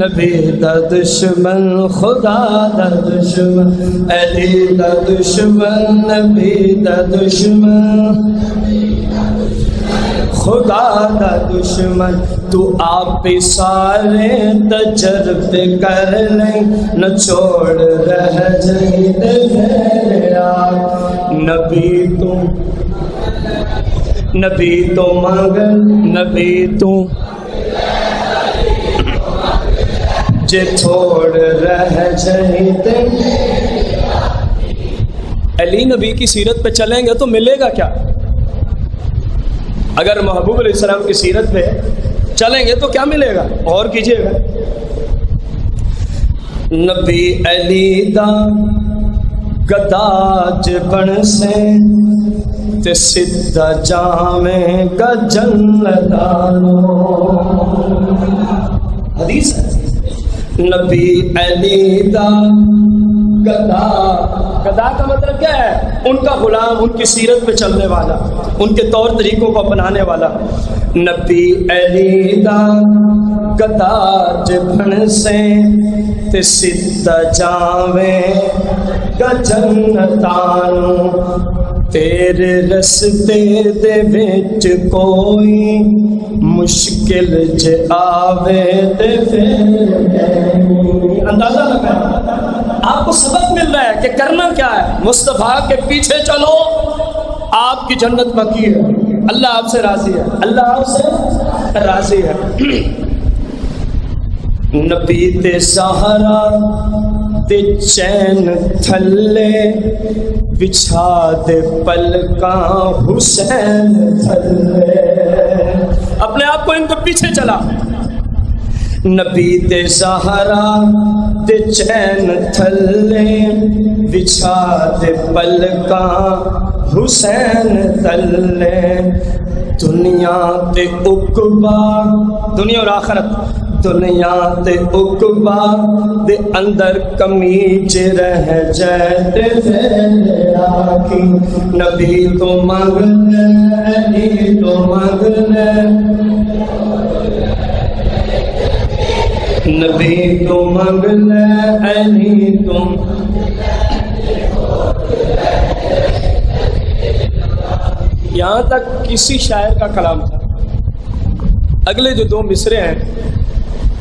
نبی دا دشمن، خدا دا دشمن، علی دا دشمن، نبی دا دشمن، خدا دا دشمن، تو آپ سارے تجربے کر لیں، نہ چھوڑ رہ جائیں میرا، نبی تو نبی تو مانگل، نبی تو جے چھوڑ رہ جائیں۔ علی نبی کی سیرت پہ چلیں گے تو ملے گا کیا؟ اگر محبوب علیہ السلام کی سیرت پہ چلیں گے تو کیا ملے گا؟ اور کیجئے گا، نبی علی دا گداج بن سے تے سدھا جاویں گا جنتانو، حدیث ہے، نبی علی دا گدا، گدا کا مطلب کیا ہے؟ ان کا غلام، ان کی سیرت پہ چلنے والا، ان کے طور طریقوں کو اپنانے والا، نبی علی دا گدا جبن سے تے سدھا جاویں گا جنتانو، تیرے رستے دے وچ کوئی مشکل جے آوے تے پھر اندازہ لگا، آپ کو سبق مل رہا ہے کہ کرنا کیا ہے، مصطفیٰ کے پیچھے چلو، آپ کی جنت پکی ہے، اللہ آپ سے راضی ہے، اللہ آپ سے راضی ہے۔ نبی تے سہارا تے چین تھلے بچھا دے پلکاں حسین تھلے، اپنے آپ کو ان کے پیچھے چلا، نبی تے سہارا تے چین تھلے بچھا دے پلکاں حسین تھلے، دنیا تے عقبا، دنیا اور آخرت، دنیا تے عقبا دے اندر کمی چ رہ جائے تے آخی، نبی تو مانگنے، علی تو مانگنے، نبی تو منگلے، علی تم یہاں تک کسی شاعر کا کلام تھا. اگلے جو 2 مصرے ہیں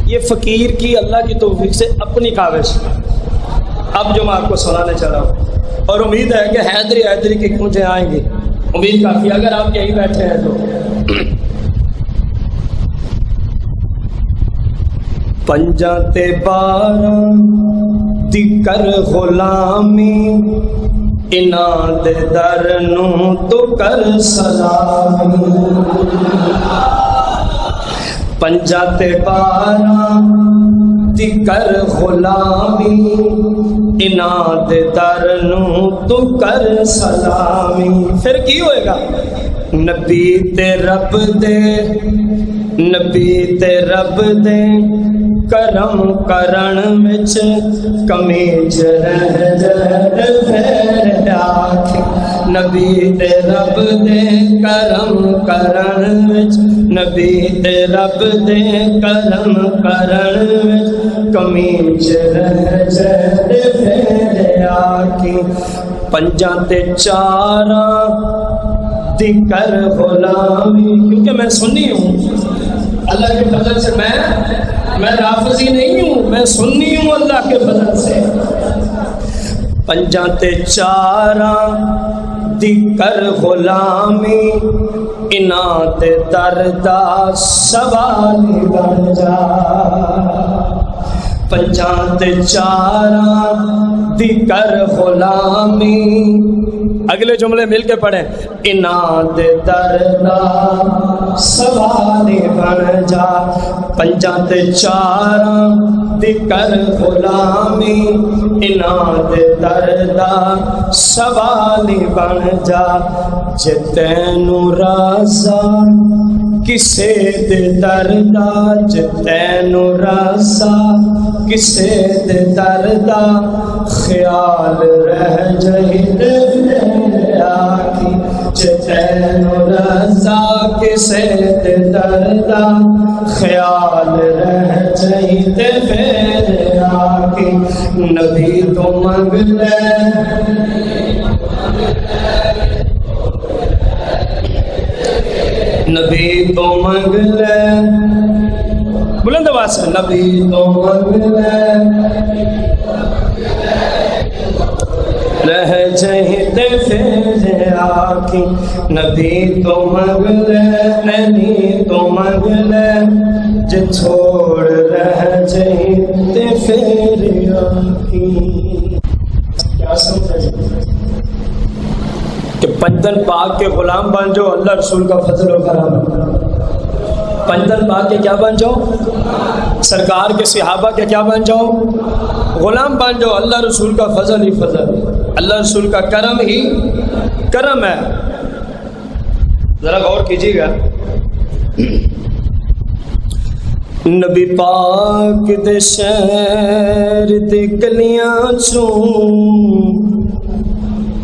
یہ فقیر کی اللہ کی توفیق سے اپنی کاوش، اب جو میں آپ کو سنانے چاہ رہا ہوں، اور امید ہے کہ حیدری کی گونجیں آئیں گی، امید کافی ہے اگر آپ یہیں بیٹھے ہیں تو. پنجاں تے 12 دی کر غلامی، انہاں دے در نوں تو کر سلامی. پنجاں تے 12 دی کر غلامی، انہاں دے در نوں تو کر سلامی. پھر کی ہوئے گا؟ نبی تے رب دے کرم کرن وچ کمی رہ جائے پھر آکھ. نبی تے رب دے کرم کرن وچ، نبی تے رب دے کرم کرن وچ کمی رہ جائے پھر آکھ. پنجاں تے 4 دی کر غلامی، کیونکہ میں سنی ہوں اللہ کے فضل سے، میں رافضی نہیں ہوں، میں سنی ہوں اللہ کے فضل سے. پنجاں تے 4 دی کر غلامی، انہاں دے دردا سوال بن جا. پنجاں تے 4 دی کر غلامی، اگلے جملے مل کے پڑھیں. انہاں دے دردا سوال بن جا. پنجاں تے 4 دی کر غلامی، انہاں دے دردا سوال بن جا. جے تینوں رضا کسے دے دردا، جے تینوں رضا کسے دے دردا خیال رہ جائے پھر آکھی. جے تینوں رضا کسے دے دردا خیال رہ جائے پھر آکھی. نبی تو منگ لے، نبی تو منگ لے، بلند آواز سے، نبی تو منگ لے رہ جہتے پھر آکھی. نبی تو منگ لے، نبی تو منگ لے، جے چھوڑ رہ جہتے پھر آکھی. کیا سمجھے کہ 5 دن پاک کے غلام بن جاؤ، اللہ رسول کا فضل و کرم. 5 دن پاک کے کیا بن جاؤ؟ سرکار کے صحابہ کے کیا بن جاؤ؟ غلام بن جاؤ. اللہ رسول کا فضل ہی فضل، اللہ رسول کا کرم ہی کرم ہے. ذرا غور کیجیے گا، نبی پاک دے شہر دی گلیاں چوں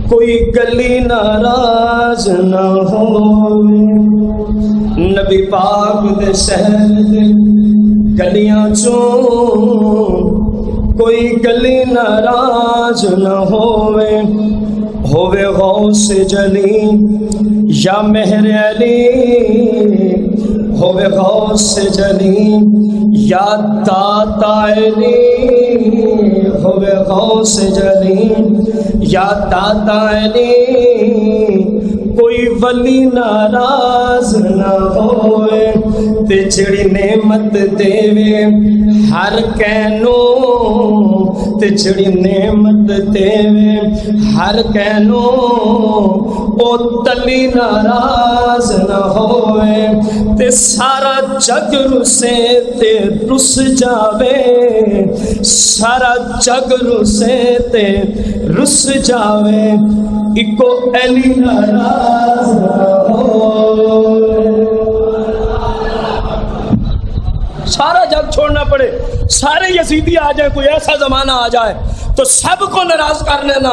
کوئی گلی ناراض نہ ہووے. نبی پاک دے شہر دے گلیاں چوں کوئی گلی ناراض نہ ہووے. ہووے غوث جلی یا مہر علی، ہووے غوث جلی یا داتا علی، ہووے غوث جلی یا داتا علی. کوئی ولی ناراض نہ ہوئے تے جڑی نعمت دیوے ہر کینوں، تے جڑی نعمت دیوے ہر کینوں او تلی ناراض نہ ہوئے. تے سارا جگ رسے تے رس جاوے، سارا جگ رسے تے رس جاوے. اکو علی ناراض نہ ہوئے. سارا جگ چھوڑنا پڑے، سارے یزیدی آ جائیں، کوئی ایسا زمانہ آ جائے تو سب کو ناراض کر لینا.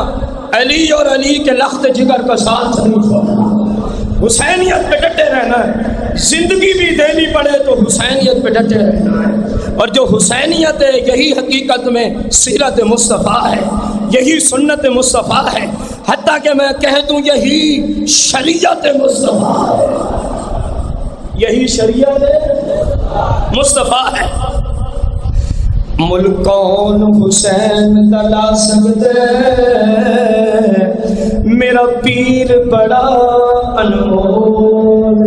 علی اور علی کے لخت جگر کا ساتھ نہیں چھوڑنا، حسینیت پہ ڈٹے رہنا ہے. زندگی بھی دینی پڑے تو حسینیت پہ ڈٹے رہنا ہے. اور جو حسینیت ہے یہی حقیقت میں سیرت مصطفیٰ ہے، یہی سنت مصطفیٰ ہے. حتیٰ کہ میں کہہ دوں یہی شریعت مصطفیٰ ہے، یہی شریعت مصطفیٰ ہے۔ ملکون حسین دلا سکتے میرا پیر بڑا انمول،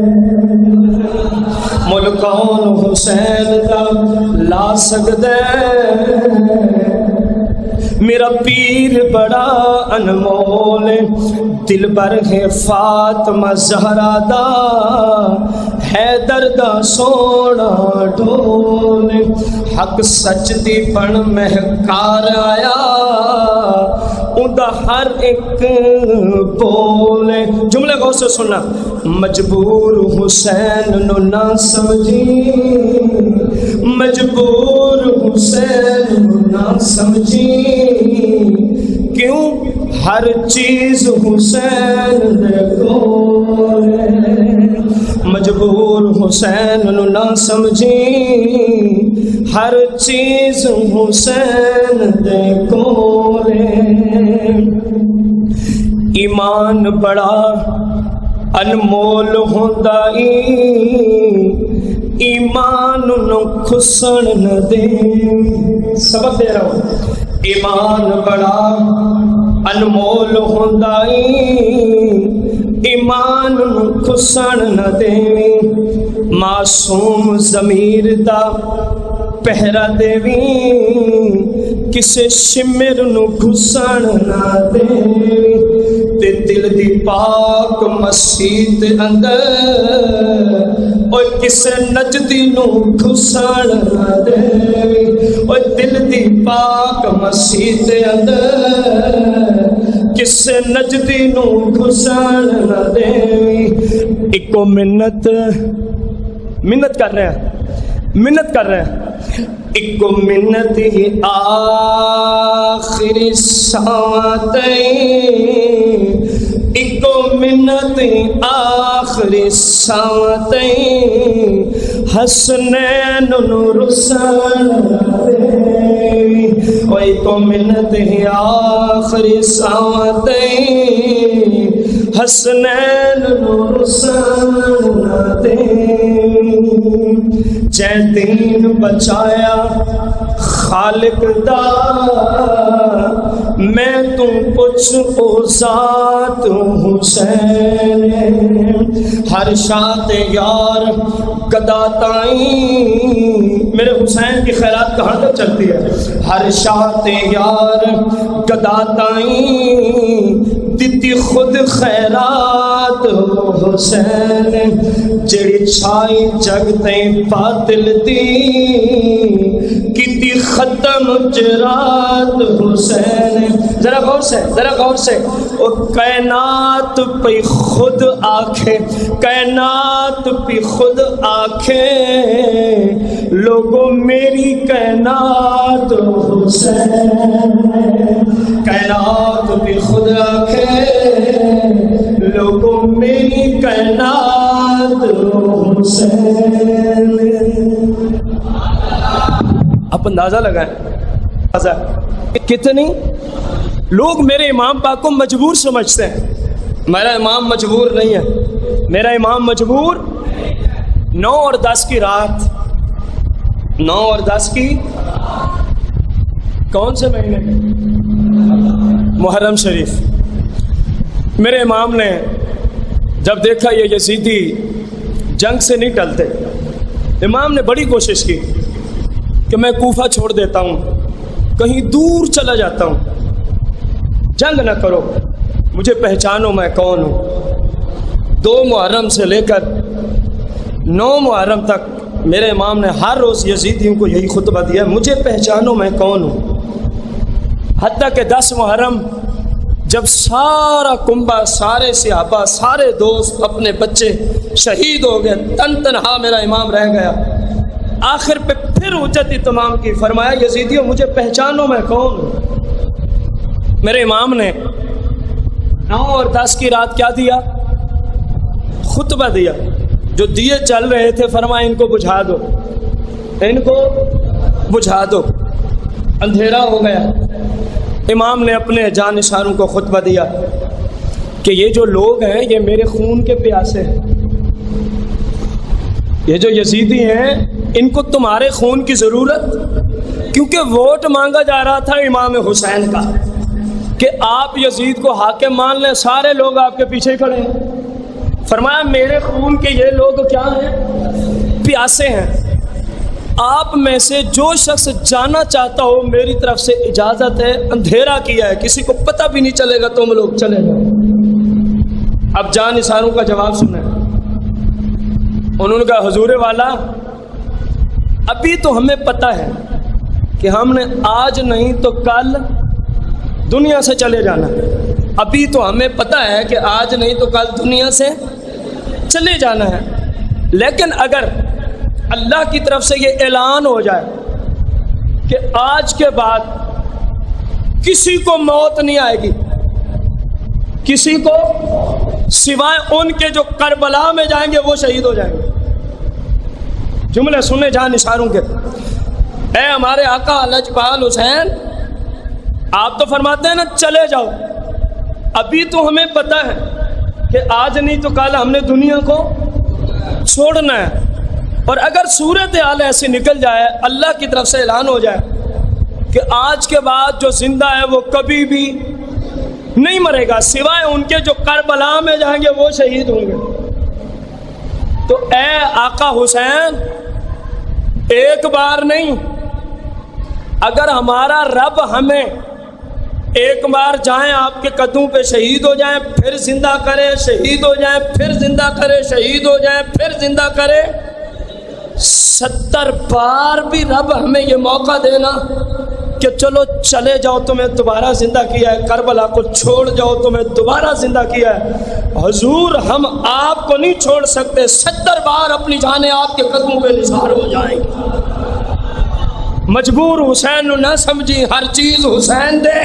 ملکون حسین دلا سکتے میرا پیر بڑا انمول، دل بر ہے فاطمہ زہرا دا حیدر دا سونا ڈول، حق سچ دی بن مہکار آیا اوندا ہر ایک بول۔ جملے غور سے سننا، مجبور حسین نو نہ سمجھی، مجبور حسین نو نہ سمجھی، کیوں ہر چیز حسین دے کول، مجبور حسین نو نہ سمجھی، ہر چیز حسین دے کول۔ ایمان بڑا انمول ہوندا اے، ایمان نو کھسن نہ دے، سبق دے رہا ہوں، ایمان بڑا انمول ہوندا اے، ایمان نو کھسن نہ دے، معصوم ضمیر دا پہرا دیوی، کسے شمر نو گھسن نہ دے، تے دل دی پاک مسجد اندر اوے کسے نجدی نو گھسن نہ دے، اوے دل دی پاک مسجد اندر کسے نجدی نو گھسن نہ دے۔ ایکو منت کر رہے ہیں، منت کر رہے ہیں، ایک منت ہی آخری ساعتیں، ایک منت ہی آخری ساعتیں، حسنین نو رسن دے، ایک منت ہی آخری ساعتیں، حسنین نو رسن دے، جے دین بچایا خالق دا، میں تم پوچھ او ذات حسین، ہر شاط یار گدا تائیں، میرے حسین کی خیرات کہاں تک چلتی ہے، ہر شاط یار گدا تائیں، دیتی خود خیرات حسین، جڑی چھائی جگتیں باطل دی، کیتی ختم جرات حسین۔ ذرا غور سے، ذرا غور سے، او کائنات پہ خود آنکھے، کائنات پہ خود آنکھے، لوگوں میری کائنات حسین، کائنات پہ خود آنکھے، لوگوں میری کائنات حسین۔ آپ اندازہ لگائیں کتنی لوگ میرے امام پاک کو مجبور سمجھتے ہیں۔ میرا امام مجبور نہیں ہے، میرا امام مجبور 9 اور 10 کی رات، 9 اور 10 کی کون سے مہینے؟ محرم شریف۔ میرے امام نے جب دیکھا یہ یزیدی جنگ سے نہیں ٹلتے، امام نے بڑی کوشش کی کہ میں کوفہ چھوڑ دیتا ہوں، کہیں دور چلا جاتا ہوں، جنگ نہ کرو، مجھے پہچانو میں کون ہوں۔ 2 محرم سے لے کر 9 محرم تک میرے امام نے ہر روز یزیدیوں کو یہی خطبہ دیا، مجھے پہچانو میں کون ہوں۔ حتیٰ کہ 10 محرم جب سارا کنبہ، سارے صحابہ، سارے دوست، اپنے بچے شہید ہو گئے، تنہا میرا امام رہ گیا، آخر پہ پھر حجت تمام کی، فرمایا یزیدیوں مجھے پہچانو میں کون ہوں۔ میرے امام نے 9 اور 10 کی رات کیا دیا؟ خطبہ دیا۔ جو دیے چل رہے تھے فرمایا ان کو بجھا دو، ان کو بجھا دو، اندھیرا ہو گیا۔ امام نے اپنے جانشینوں کو خطبہ دیا، کہ یہ جو لوگ ہیں یہ میرے خون کے پیاسے ہیں، یہ جو یزیدی ہیں ان کو تمہارے خون کی ضرورت، کیونکہ ووٹ مانگا جا رہا تھا امام حسین کا کہ آپ یزید کو حاکم مان لیں، سارے لوگ آپ کے پیچھے کھڑے ہیں۔ فرمایا میرے خون کے یہ لوگ کیا ہیں؟ پیاسے ہیں، آپ میں سے جو شخص جانا چاہتا ہو میری طرف سے اجازت ہے، اندھیرا کیا ہے، کسی کو پتہ بھی نہیں چلے گا، تم لوگ چلے جاؤ۔ اب جان نثاروں کا جواب سنیں۔ انہوں نے کہا حضور والا ابھی تو ہمیں پتہ ہے کہ ہم نے آج نہیں تو کل دنیا سے چلے جانا، ابھی تو ہمیں پتہ ہے کہ آج نہیں تو کل دنیا سے چلے جانا ہے، لیکن اگر اللہ کی طرف سے یہ اعلان ہو جائے کہ آج کے بعد کسی کو موت نہیں آئے گی، کسی کو سوائے ان کے جو کربلا میں جائیں گے وہ شہید ہو جائیں گے۔ جملے سنے جہاں نثاروں کے، اے ہمارے آقا لجپال حسین، آپ تو فرماتے ہیں نا چلے جاؤ، ابھی تو ہمیں پتہ ہے کہ آج نہیں تو کل ہم نے دنیا کو چھوڑنا ہے، اور اگر صورتحال ایسی نکل جائے، اللہ کی طرف سے اعلان ہو جائے کہ آج کے بعد جو زندہ ہے وہ کبھی بھی نہیں مرے گا، سوائے ان کے جو کربلا میں جائیں گے وہ شہید ہوں گے، تو اے آقا حسین ایک بار نہیں، اگر ہمارا رب ہمیں ایک بار جائیں آپ کے قدموں پہ شہید ہو جائیں، پھر زندہ کرے، شہید ہو جائیں، پھر زندہ کرے، شہید ہو جائیں، پھر زندہ کرے، 70 بار بھی رب ہمیں یہ موقع دینا کہ چلو چلے جاؤ تمہیں دوبارہ زندہ کیا ہے، کربلا کو چھوڑ جاؤ تمہیں دوبارہ زندہ کیا ہے، حضور ہم آپ کو نہیں چھوڑ سکتے، 70 بار اپنی جانیں آپ کے قدموں پہ نثار ہو جائیں گی۔ مجبور حسین نہ سمجھی ہر چیز حسین دے،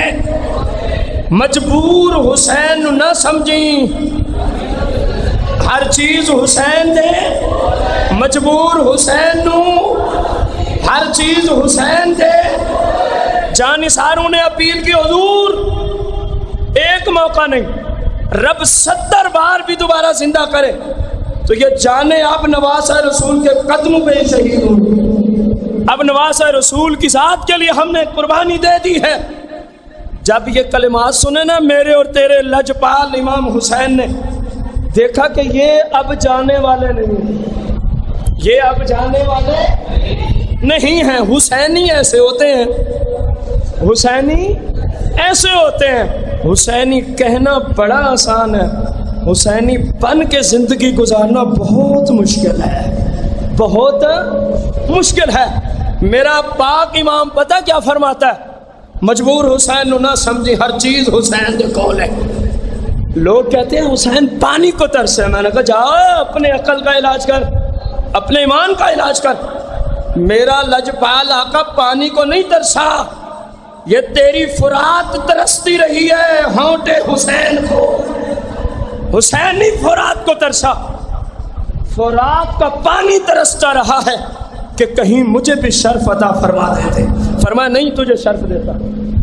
مجبور حسین نہ سمجھی ہر چیز حسین دے، مجبور حسین نو ہر چیز حسین دے۔ جانثاروں نے اپیل کی حضور ایک موقع نہیں، رب 70 بار بھی دوبارہ زندہ کرے تو یہ جانیں اب نواسہ رسول کے قدموں پہ ہی شہید ہوں، اب نواسہ رسول کی ذات کے لیے ہم نے قربانی دے دی ہے۔ جب یہ کلمات سنے نا میرے اور تیرے لجپال امام حسین نے، دیکھا کہ یہ اب جانے والے نہیں، یہ اب جانے والے نہیں ہیں، حسینی ایسے ہوتے ہیں، حسینی ایسے ہوتے ہیں، حسینی کہنا بڑا آسان ہے، حسینی بن کے زندگی گزارنا بہت مشکل ہے، بہت مشکل ہے۔ میرا پاک امام پتہ کیا فرماتا ہے؟ مجبور حسین نہ سمجھی ہر چیز حسین دے کول ہے۔ لوگ کہتے ہیں حسین پانی کو ترسے، میں نے کہا جا اپنے عقل کا علاج کر، اپنے ایمان کا علاج کر۔ میرا لجپال آقا پانی کو نہیں ترسا، یہ تیری فرات ترستی رہی ہے ہونٹے حسین کو، حسین نہیں فرات کو ترسا، فرات کا پانی ترستا رہا ہے کہ کہیں مجھے بھی شرف عطا فرما دیتے۔ فرمایا نہیں تجھے شرف دیتا،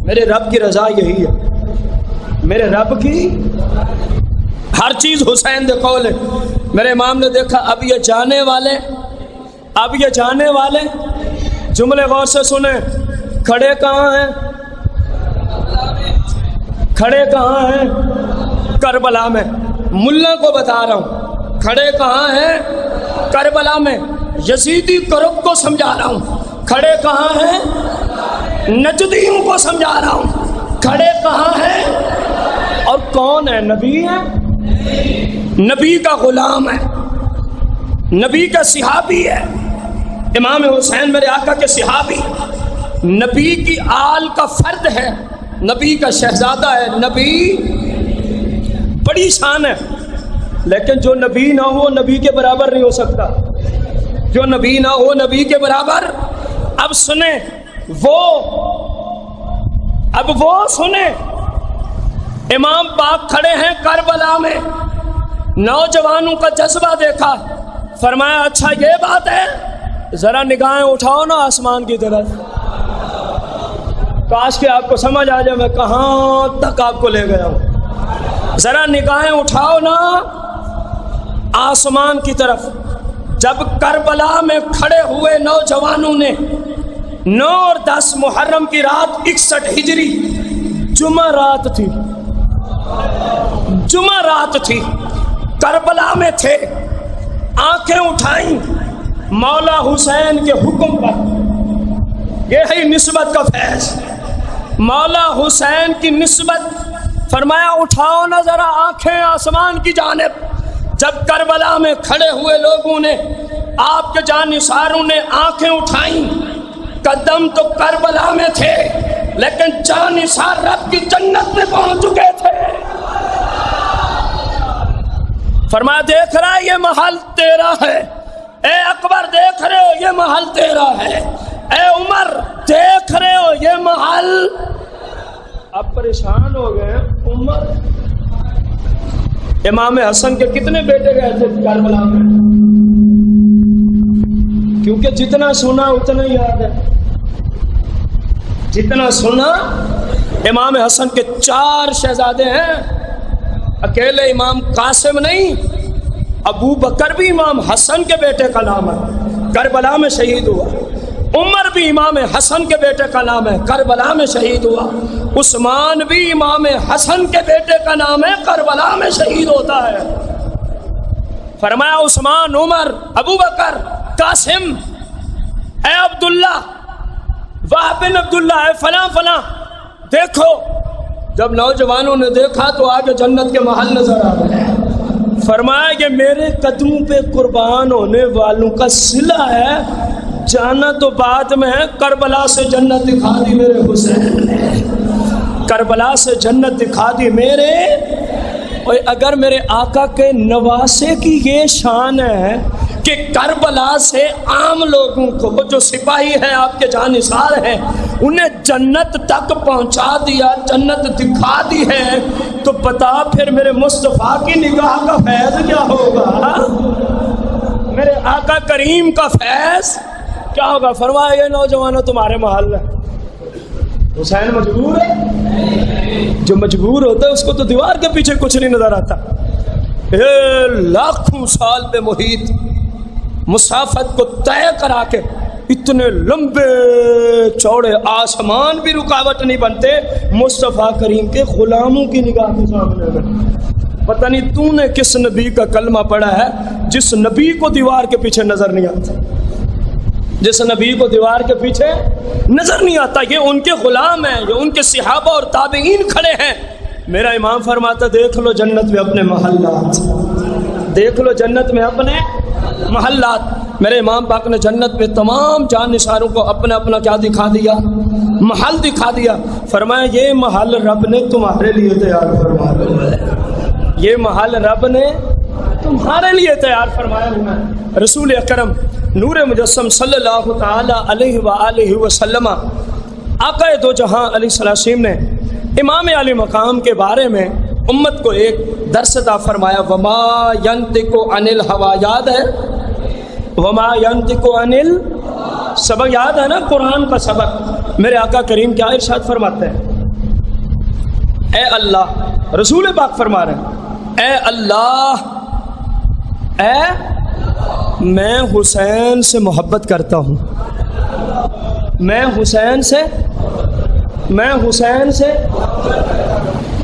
میرے رب کی رضا یہی ہے، میرے رب کی ہر چیز حسین دے قول ہے۔ میرے امام نے دیکھا اب یہ جانے والے، اب یہ جانے والے، جملے غور سے سنیں، کھڑے کہاں ہیں؟ کھڑے کہاں ہیں؟ کربلا میں۔ ملا کو بتا رہا ہوں کھڑے کہاں ہیں؟ کربلا میں۔ یزیدی گروپ کو سمجھا رہا ہوں کھڑے کہاں ہیں؟ نجدیوں کو سمجھا رہا ہوں کھڑے کہاں ہیں؟ اور کون ہے؟ نبی ہے، نبی کا غلام ہے، نبی کا صحابی ہے، امام حسین میرے آقا کے صحابی، نبی کی آل کا فرد ہے، نبی کا شہزادہ ہے، نبی بڑی شان ہے، لیکن جو نبی نہ ہو نبی کے برابر نہیں ہو سکتا، جو نبی نہ ہو نبی کے برابر۔ اب سنیں وہ سنیں، امام پاک کھڑے ہیں کربلا میں، نوجوانوں کا جذبہ دیکھا، فرمایا اچھا یہ بات ہے، ذرا نگاہیں اٹھاؤ نا آسمان کی طرف، کاش کہ آپ کو سمجھ آ جائے میں کہاں تک آپ کو لے گیا ہوں۔ ذرا نگاہیں اٹھاؤ نا آسمان کی طرف. جب کربلا میں کھڑے ہوئے نوجوانوں نے 9 اور 10 محرم کی رات 61 ہجری جمعہ رات تھی کربلا میں تھے. آنکھیں اٹھائیں مولا حسین کے حکم پر. یہ ہے نسبت کا فیض. مولا حسین کی نسبت. فرمایا اٹھاؤ نہ ذرا آنکھیں آسمان کی جانب. جب کربلا میں کھڑے ہوئے لوگوں نے آپ کے جانثاروں نے آنکھیں اٹھائیں. قدم تو کربلا میں تھے لیکن جانثار رب کی جنت میں پہنچ چکے تھے. فرمایا دیکھ رہا ہے یہ محل تیرا ہے. اے اکبر دیکھ رہے ہو یہ محل تیرا ہے. اے عمر دیکھ رہے ہو یہ محل. اب پریشان ہو گئے. عمر امام حسن کے کتنے بیٹے گئے تھے کربلا میں؟ کیونکہ جتنا سنا اتنا یاد ہے. جتنا سنا. امام حسن کے 4 شہزادے ہیں. اکیلے امام قاسم نہیں, ابو بکر بھی امام حسن کے بیٹے کا نام ہے, کربلا میں شہید ہوا. عمر بھی امام حسن کے بیٹے کا نام ہے, کربلا میں شہید ہوا. عثمان بھی امام حسن کے بیٹے کا نام ہے, کربلا میں شہید ہوتا ہے. فرمایا عثمان, عمر, ابو بکر, قاسم, اے عبداللہ, وہب بن عبداللہ, اے فلاں فلاں, دیکھو. جب نوجوانوں نے دیکھا تو آگے جنت کے محل نظر آ گئے. فرمایا کہ میرے قدموں پہ قربان ہونے والوں کا صلہ ہے. جانا تو بعد میں ہے, کربلا سے جنت دکھا دی میرے حسین نے. کربلا سے جنت دکھا دی میرے. اور اگر میرے آقا کے نواسے کی یہ شان ہے کہ کربلا سے عام لوگوں کو جو سپاہی ہیں آپ کے جانثار ہیں انہیں جنت تک پہنچا دیا, جنت دکھا دی ہے, تو بتا پھر میرے مصطفیٰ کی نگاہ کا فیض کیا ہوگا, میرے آقا کریم کا فیض کیا ہوگا. فرمایا یہ نوجوانوں تمہارے محل ہے. حسین مجبور ہے. جو مجبور ہوتا ہے اس کو تو دیوار کے پیچھے کچھ نہیں نظر آتا. لاکھوں سال پہ محیط مسافت کو طے کرا کے اتنے لمبے چوڑے آسمان بھی رکاوٹ نہیں بنتے مصطفیٰ کریم کے غلاموں کی نگاہ کے سامنے. پتہ نہیں تو نے کس نبی کا کلمہ پڑھا ہے جس نبی کو دیوار کے پیچھے نظر نہیں آتا, جس نبی کو دیوار کے پیچھے نظر نہیں آتا. یہ ان کے غلام ہیں, یہ ان کے صحابہ اور تابعین کھڑے ہیں. میرا امام فرماتا دیکھ لو جنت میں اپنے محلات, دیکھ لو جنت میں اپنے محلات. میرے امام پاک نے جنت میں تمام جانثاروں کو اپنا اپنا کیا دکھا دیا, محل دکھا دیا. فرمایا یہ محل رب نے تمہارے لیے تیار فرمایا, یہ محل رب نے تمہارے لیے تیار فرمایا ہوا ہے. رسول اکرم نور مجسم صلی اللہ تعالی علیہ وآلہ وسلم آقا دو جہاں علیہ السلام نے امام علی مقام کے بارے میں امت کو ایک درس عطا فرمایا. وما ینطق عن الہوی, یاد ہے وما ینطق عن سبق یاد ہے نا, قرآن کا سبق. میرے آقا کریم کیا ارشاد فرماتے ہیں, اے اللہ, رسول پاک فرما رہے ہیں, اے اللہ, اے میں حسین سے محبت کرتا ہوں. میں حسین سے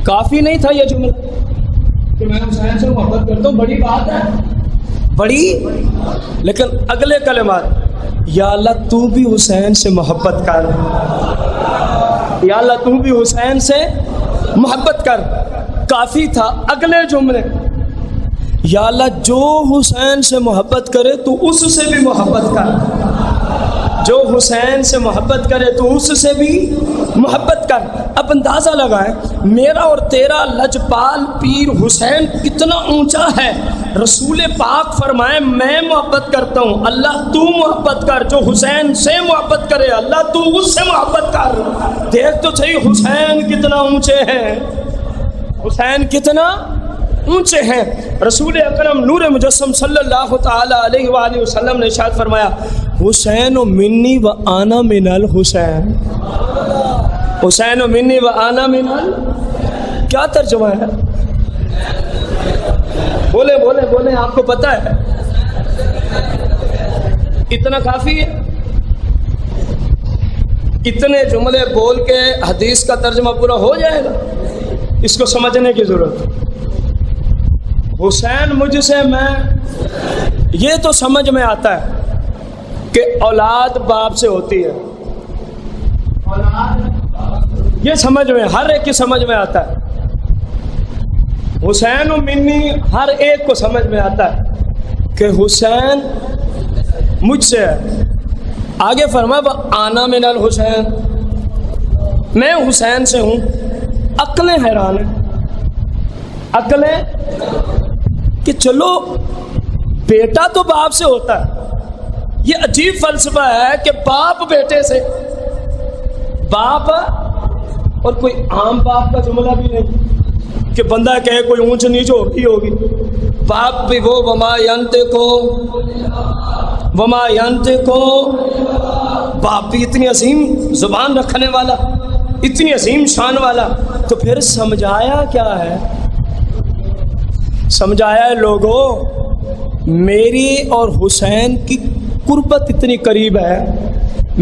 کافی نہیں تھا یہ جملہ کہ میں حسین سے محبت کرتا ہوں, بڑی بات ہے, بڑی. لیکن اگلے کلمات, یا اللہ تو بھی حسین سے محبت کر, یا اللہ تو بھی حسین سے محبت کر, کافی تھا. اگلے جملے, یا اللہ جو حسین سے محبت کرے تو اس سے بھی محبت کر, جو حسین سے محبت کرے تو اس سے بھی محبت کر. اب اندازہ لگائیں میرا اور تیرا لجپال پیر حسین کتنا اونچا ہے. رسول پاک فرمائے میں محبت کرتا ہوں, اللہ تو محبت کر, جو حسین سے محبت کرے اللہ تو اس سے محبت کر. دیکھ تو صحیح حسین کتنا اونچے ہیں, حسین کتنا اونچے ہیں. رسول اکرم نور مجسم صلی اللہ تعالی علیہ وآلہ وسلم نے ارشاد فرمایا حسین و منی و آنا من الحسین, حسین و منی و آنا من کیا ترجمہ ہے, بولے بولے بولے، آپ کو پتا ہے اتنا کافی ہے؟ اتنے جملے بول کے حدیث کا ترجمہ پورا ہو جائے گا؟ اس کو سمجھنے کی ضرورت ہے۔ حسین مجھ سے میں، یہ تو سمجھ میں آتا ہے کہ اولاد باپ سے ہوتی ہے، یہ سمجھ میں ہر ایک کی سمجھ میں آتا ہے۔ حسین و منی ہر ایک کو سمجھ میں آتا ہے کہ حسین مجھ سے ہے۔ آگے فرمایا آنا من الحسین، میں حسین سے ہوں۔ عقلیں حیران ہیں، عقلیں کہ چلو بیٹا تو باپ سے ہوتا ہے، یہ عجیب فلسفہ ہے کہ باپ بیٹے سے، باپ اور کوئی عام باپ کا جملہ بھی نہیں کہ بندہ کہے کوئی اونچ نیچ ہوتی ہوگی، باپ بھی وہ وما ینطقو، باپ بھی اتنی عظیم زبان رکھنے والا، اتنی عظیم شان والا، تو پھر سمجھایا کیا ہے؟ سمجھایا ہے لوگوں میری اور حسین کی قربت اتنی قریب ہے،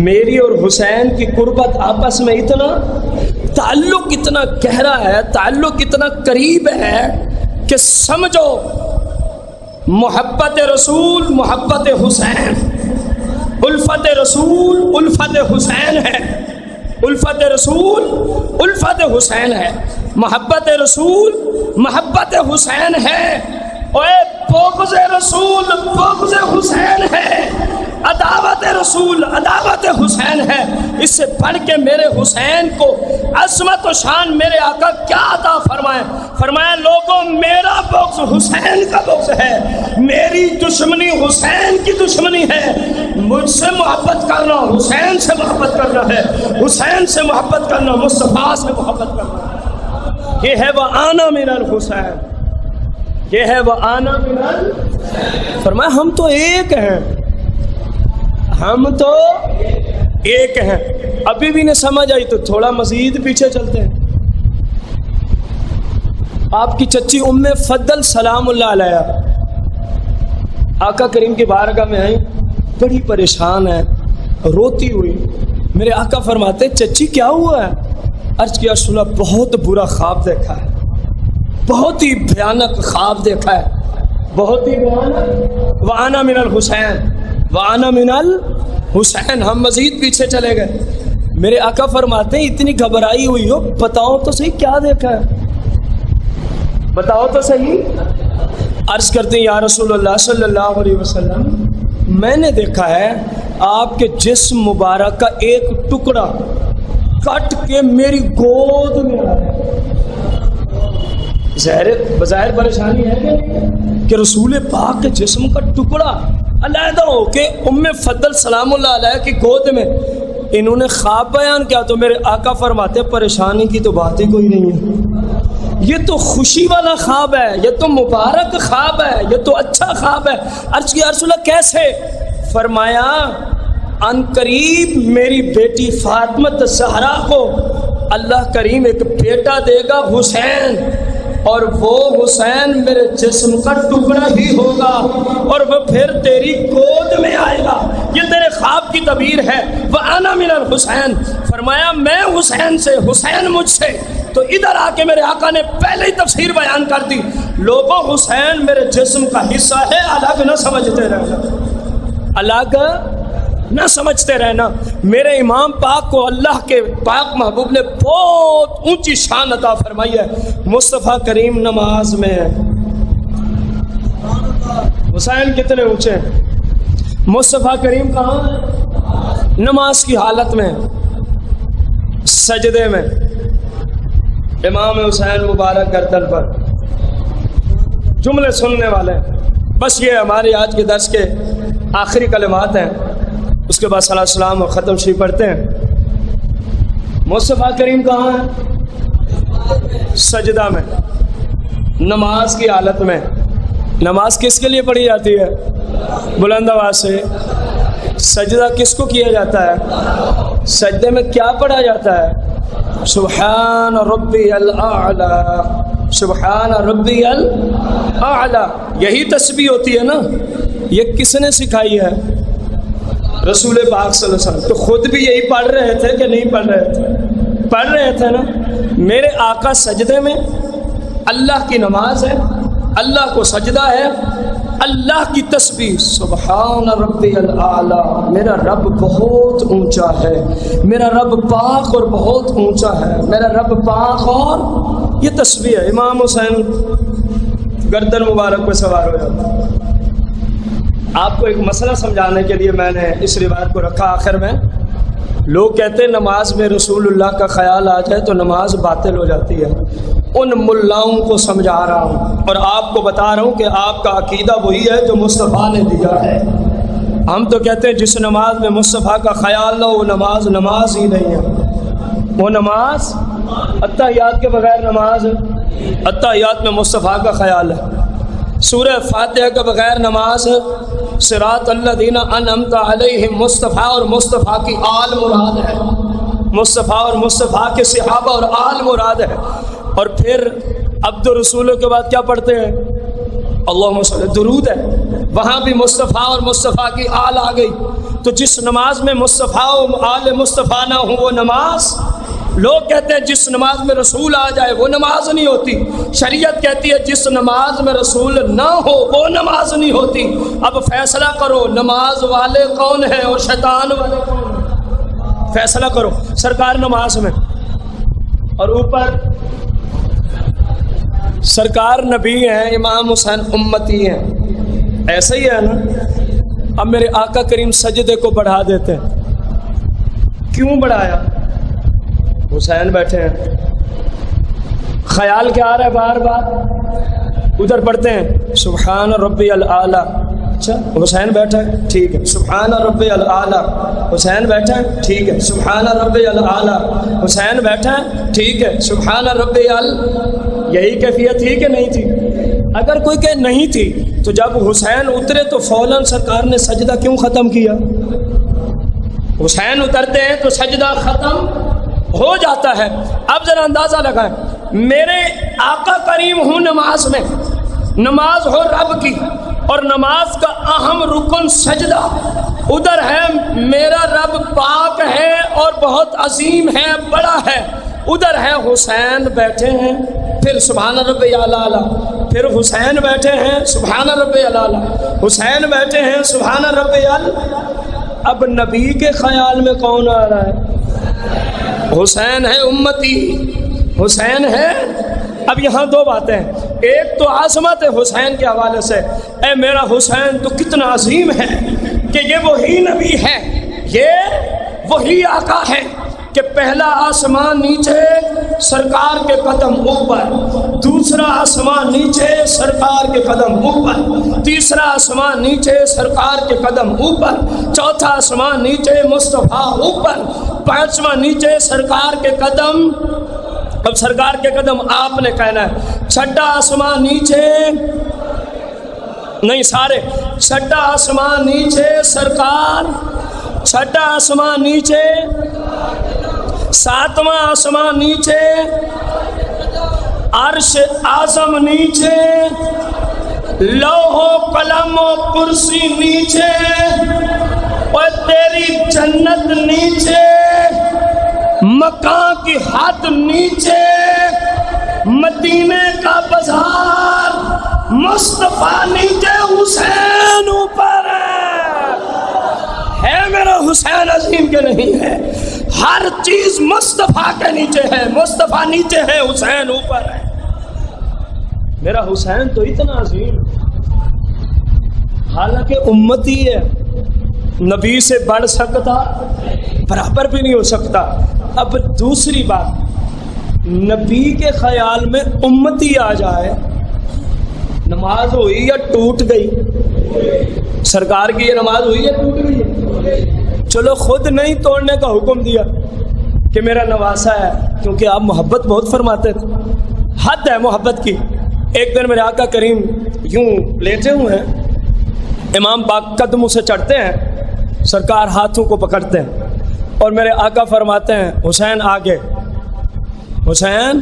میری اور حسین کی قربت آپس میں اتنا تعلق اتنا گہرا ہے، تعلق اتنا قریب ہے کہ سمجھو محبت رسول محبت حسین، الفت رسول الفت حسین ہے، الفت رسول الفت حسین ہے، محبت رسول محبت حسین ہے، اور بغض رسول بغض حسین ہے، عداوت رسول عداوت حسین ہے۔ اس سے پڑھ کے میرے حسین کو عظمت و شان میرے آقا کیا عطا فرمائے؟ فرمایا لوگوں میرا بغض حسین کا بغض ہے، میری دشمنی حسین کی دشمنی ہے، مجھ سے محبت کرنا حسین سے محبت کرنا ہے، حسین سے محبت کرنا مصطفیٰ سے محبت کرنا، یہ ہے وَأَنَا مِنَ الْحُسَيْنِ، یہ ہے وَأَنَا مِنَ الْحُسَيْنِ۔ فرمایا ہم تو ایک ہیں، ہم تو ایک ہیں۔ ابھی بھی نہیں سمجھ آئی تو تھوڑا مزید پیچھے چلتے ہیں۔ آپ کی چچی ام فضل سلام اللہ علیہ آقا کریم کی بارگاہ میں آئی، بڑی پریشان ہے، روتی ہوئی۔ میرے آقا فرماتے چچی کیا ہوا ہے؟ عرض کیا رسول اللہ بہت برا خواب دیکھا ہے، بہت ہی بھیانک خواب دیکھا ہے، بہت ہی بھیانک۔ وَأَنَا مِنَ الْحُسَيْنِ وَأَنَا مِنَ الْحُسَيْنِ۔ ہم مزید پیچھے چلے گئے۔ میرے آقا فرماتے ہیں اتنی گھبرائی ہوئی ہو، بتاؤ تو صحیح کیا دیکھا ہے، بتاؤ تو صحیح۔ عرض کرتے ہیں یا رسول اللہ صلی اللہ علیہ وسلم میں نے دیکھا ہے آپ کے جسم مبارک کا ایک ٹکڑا کٹ کے میری گود میں آ رہا ہے۔ بظاہر پریشانی ہے کہ رسول پاک کے جسم کا ٹکڑا علیحدہ ہو کے ام فضل سلام اللہ علیہ کی گود میں، انہوں نے خواب بیان کیا تو میرے آقا فرماتے پریشانی کی تو بات ہی کوئی نہیں ہے، یہ تو خوشی والا خواب ہے، یہ تو مبارک خواب ہے، یہ تو اچھا خواب ہے۔ عرض کیا رسول اللہ کیسے؟ فرمایا ان قریب میری بیٹی فاطمہ زہرا کو اللہ کریم ایک بیٹا دے گا حسین، اور وہ حسین میرے جسم کا ٹکڑا ہی ہوگا اور وہ پھر تیری گود میں آئے گا۔ یہ تیرے خواب کی تعبیر ہے۔ وَأَنَا مِنَ الْحُسَيْنِ، فرمایا میں حسین سے، حسین مجھ سے۔ تو ادھر آ کے میرے آقا نے پہلے ہی تفسیر بیان کر دی، لوگوں حسین میرے جسم کا حصہ ہے، الگ نہ سمجھتے رہنا، الگ نہ سمجھتے رہنا۔ میرے امام پاک کو اللہ کے پاک محبوب نے بہت اونچی شان عطا فرمائی ہے۔ مصطفیٰ کریم نماز میں ہے، حسین کتنے اونچے ہیں، مصطفیٰ کریم کہاں؟ نماز کی حالت میں، سجدے میں، امام حسین مبارک گردن پر۔ جملے سننے والے بس یہ ہمارے آج کے درس کے آخری کلمات ہیں، اس کے بعد صلی اللہ علیہ وسلم اور ختم شریف پڑھتے ہیں۔ مصطفیٰ کریم کہاں ہے؟ سجدہ میں، نماز کی حالت میں۔ نماز کس کے لیے پڑھی جاتی ہے؟ بلند آواز سے۔ سجدہ کس کو کیا جاتا ہے؟ سجدے میں کیا پڑھا جاتا ہے؟ سبحان ربی الاعلی، سبحان ربی الاعلیٰ، یہی تسبیح ہوتی ہے نا، یہ کس نے سکھائی ہے؟ رسول پاک صلی اللہ علیہ وسلم۔ تو خود بھی یہی پڑھ رہے تھے کہ نہیں پڑھ رہے تھے؟ پڑھ رہے تھے نا۔ میرے آقا سجدے میں، اللہ کی نماز ہے، اللہ کو سجدہ ہے، اللہ کی تسبیح سبحان ربی الاعلیٰ، میرا رب بہت اونچا ہے، میرا رب پاک اور بہت اونچا ہے، میرا رب پاک، اور یہ تسبیح ہے۔ امام حسین گردن مبارک پہ سوار ہو جاتا۔ آپ کو ایک مسئلہ سمجھانے کے لیے میں نے اس روایت کو رکھا آخر میں۔ لوگ کہتے ہیں نماز میں رسول اللہ کا خیال آ جائے تو نماز باطل ہو جاتی ہے۔ ان ملاؤں کو سمجھا رہا ہوں اور آپ کو بتا رہا ہوں کہ آپ کا عقیدہ وہی ہے جو مصطفیٰ نے دیا ہے۔ ہم تو کہتے ہیں جس نماز میں مصطفیٰ کا خیال نہ ہو وہ نماز نماز ہی نہیں ہے۔ وہ نماز اتحیات کے بغیر نماز ہے، اتحیات میں مصطفیٰ کا خیال ہے۔ سورہ فاتحہ کے بغیر نماز ہے۔ صراط الذین انعمت علیہم، مصطفیٰ اور مصطفیٰ کی آل مراد ہے، مصطفیٰ اور مصطفیٰ کے صحابہ اور آل مراد ہے۔ اور پھر عبد الرسولوں کے بعد کیا پڑھتے ہیں؟ اللہم صلی، درود ہے، وہاں بھی مصطفیٰ اور مصطفیٰ کی آل آ گئی۔ تو جس نماز میں مصطفیٰ و آل مصطفیٰ نہ ہوں وہ نماز، لوگ کہتے ہیں جس نماز میں رسول آ جائے وہ نماز نہیں ہوتی۔ شریعت کہتی ہے جس نماز میں رسول نہ ہو وہ نماز نہیں ہوتی۔ اب فیصلہ کرو نماز والے کون ہیں اور شیطان والے کون ہیں؟ فیصلہ کرو۔ سرکار نماز میں، اور اوپر سرکار نبی ہیں، امام حسین امتی ہیں، ایسا ہی ہے نا۔ اب میرے آقا کریم سجدے کو بڑھا دیتے ہیں، کیوں بڑھایا؟ حسین بیٹھے ہیں، خیال کیا آ رہا ہے بار بار؟ ادھر پڑھتے ہیں سبحان ربی الاعلیٰ، اچھا حسین بیٹھا ہے، ٹھیک ہے سبحان ربی الاعلیٰ، حسین بیٹھا ہے، ٹھیک ہے سبحان ربی الاعلیٰ، حسین بیٹھا ہے، ٹھیک ہے سبحان ربی یہی کیفیت تھی کہ نہیں تھی؟ اگر کوئی کہ نہیں تھی تو جب حسین اترے تو فوراً سرکار نے سجدہ کیوں ختم کیا؟ حسین اترتے ہیں تو سجدہ ختم ہو جاتا ہے۔ اب ذرا اندازہ لگائیں، میرے آقا کریم ہوں نماز میں، نماز ہو رب کی، اور نماز کا اہم رکن سجدہ، ادھر ہے میرا رب پاک ہے اور بہت عظیم ہے، بڑا ہے، ادھر ہے حسین بیٹھے ہیں، پھر سبحان ربی الاعلیٰ، پھر حسین بیٹھے ہیں سبحان ربی الاعلیٰ، حسین بیٹھے ہیں سبحان ربی اب نبی کے خیال میں کون آ رہا ہے؟ حسین ہے امتی، حسین ہے۔ اب یہاں دو باتیں ہیں، ایک تو عظمت حسین کے حوالے سے، اے میرا حسین تو کتنا عظیم ہے کہ یہ وہی نبی ہے، یہ وہی آقا ہے کہ پہلا آسمان نیچے سرکار کے قدم اوپر، دوسرا آسمان نیچے سرکار کے قدم اوپر، تیسرا آسمان نیچے سرکار کے قدم اوپر، چوتھا آسمان نیچے مصطفیٰ اوپر، پانچواں نیچے سرکار کے قدم۔ اب سرکار کے قدم آپ نے کہنا ہے، چھٹا آسمان نیچے نہیں، سارے چھٹا آسمان نیچے سرکار، چھٹا آسمان نیچے، ساتواں آسمان نیچے، عرش اعظم نیچے، لوح و قلم و کرسی نیچے، اور تیری جنت نیچے، مکان کی حد نیچے، مدینے کا بازار، مصطفیٰ نیچے، حسین اوپر ہے میرا حسین عظیم کے نہیں ہے؟ ہر چیز مصطفیٰ کے نیچے ہے، مصطفیٰ نیچے ہے، حسین اوپر ہے۔ میرا حسین تو اتنا عظیم، حالانکہ امتی ہے، نبی سے بڑھ سکتا، برابر بھی نہیں ہو سکتا۔ اب دوسری بات، نبی کے خیال میں امتی آ جائے، نماز ہوئی یا ٹوٹ گئی؟ سرکار کی یہ نماز ہوئی یا ٹوٹ گئی ہے؟ چلو خود نہیں توڑنے کا حکم دیا کہ میرا نواسا ہے، کیونکہ آپ محبت بہت فرماتے تھے، حد ہے محبت کی۔ ایک دن میرے آقا کریم یوں لیٹے ہوئے ہیں، امام پاک قدموں سے چڑھتے ہیں، سرکار ہاتھوں کو پکڑتے ہیں، اور میرے آقا فرماتے ہیں حسین آگے، حسین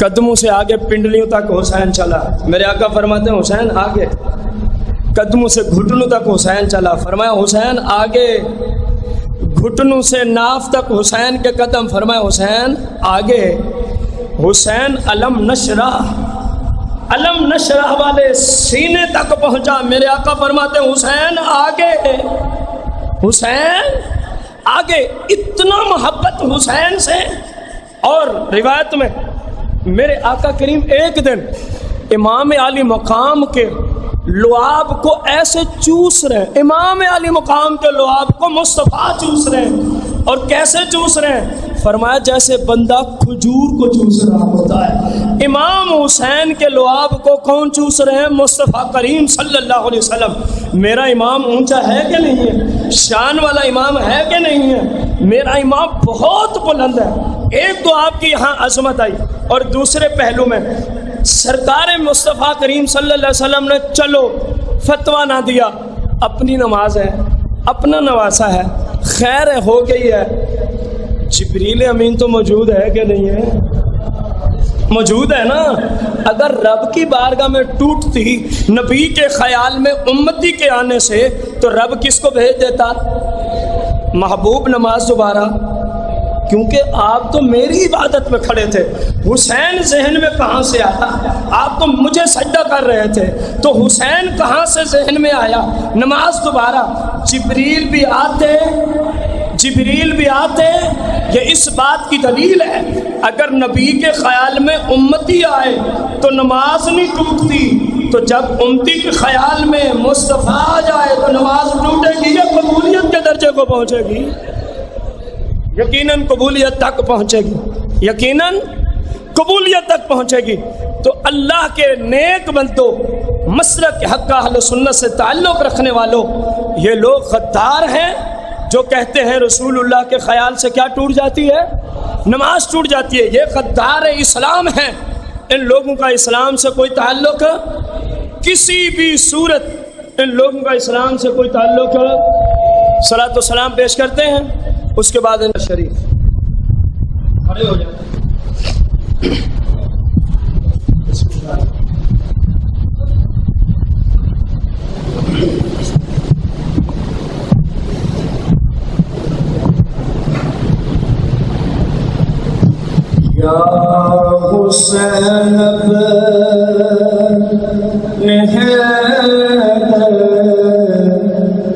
قدموں سے آگے پنڈلیوں تک حسین چلا. میرے آقا فرماتے ہیں حسین آگے. قدموں سے گھٹنوں تک حسین چلا. فرمایا حسین آگے. گھٹنوں سے ناف تک حسین کے قدم. فرمایا حسین آگے. حسین علم نشرح والے سینے تک پہنچا. میرے آقا فرماتے ہیں حسین آگے. حسین آگے. اتنا محبت حسین سے. اور روایت میں میرے آقا کریم ایک دن امام علی مقام کے لعاب کو ایسے چوس رہے ہیں. امام علی مقام کے لعاب کو مصطفیٰ چوس رہے ہیں. اور کیسے چوس رہے ہیں؟ فرمایا جیسے بندہ کھجور کو چوس رہا ہوتا ہے. امام حسین کے لعاب کو کون چوس رہے ہیں؟ مصطفیٰ کریم صلی اللہ علیہ وسلم. میرا امام اونچا ہے کہ نہیں ہے؟ شان والا امام ہے کہ نہیں ہے؟ میرا امام بہت بلند ہے. ایک تو آپ کی یہاں عظمت آئی اور دوسرے پہلو میں سرکار مصطفیٰ کریم صلی اللہ علیہ وسلم نے چلو فتویٰ نہ دیا. اپنی نماز ہے, اپنا نواسا ہے, خیر ہو گئی ہے. جبریل امین تو موجود ہے کہ نہیں ہے؟ موجود ہے نا. اگر رب کی بارگاہ میں ٹوٹتی نبی کے خیال میں امتی کے آنے سے تو رب کس کو بھیج دیتا؟ محبوب نماز دوبارہ. کیونکہ آپ تو میری عبادت میں کھڑے تھے. حسین ذہن میں کہاں سے آیا؟ آپ تو مجھے سجدہ کر رہے تھے, تو حسین کہاں سے ذہن میں آیا؟ نماز دوبارہ. جبریل بھی آتے یہ اس بات کی دلیل ہے. اگر نبی کے خیال میں امتی آئے تو نماز نہیں ٹوٹتی, تو جب امتی کے خیال میں مصطفیٰ آ جائے تو نماز ٹوٹے گی یا قبولیت کے درجے کو پہنچے گی؟ یقیناً قبولیت تک پہنچے گی. یقیناً قبولیت تک پہنچے گی. تو اللہ کے نیک بندوں, مسلک حق اہل سنت سے تعلق رکھنے والوں, یہ لوگ غدار ہیں جو کہتے ہیں رسول اللہ کے خیال سے کیا ٹوٹ جاتی ہے؟ نماز ٹوٹ جاتی ہے. یہ غدار اسلام ہیں. ان لوگوں کا اسلام سے کوئی تعلق کسی بھی صورت, ان لوگوں کا اسلام سے کوئی تعلق. صلاۃ و سلام پیش کرتے ہیں, اس کے بعد شریف کھڑے ہو جائیں. یا حسین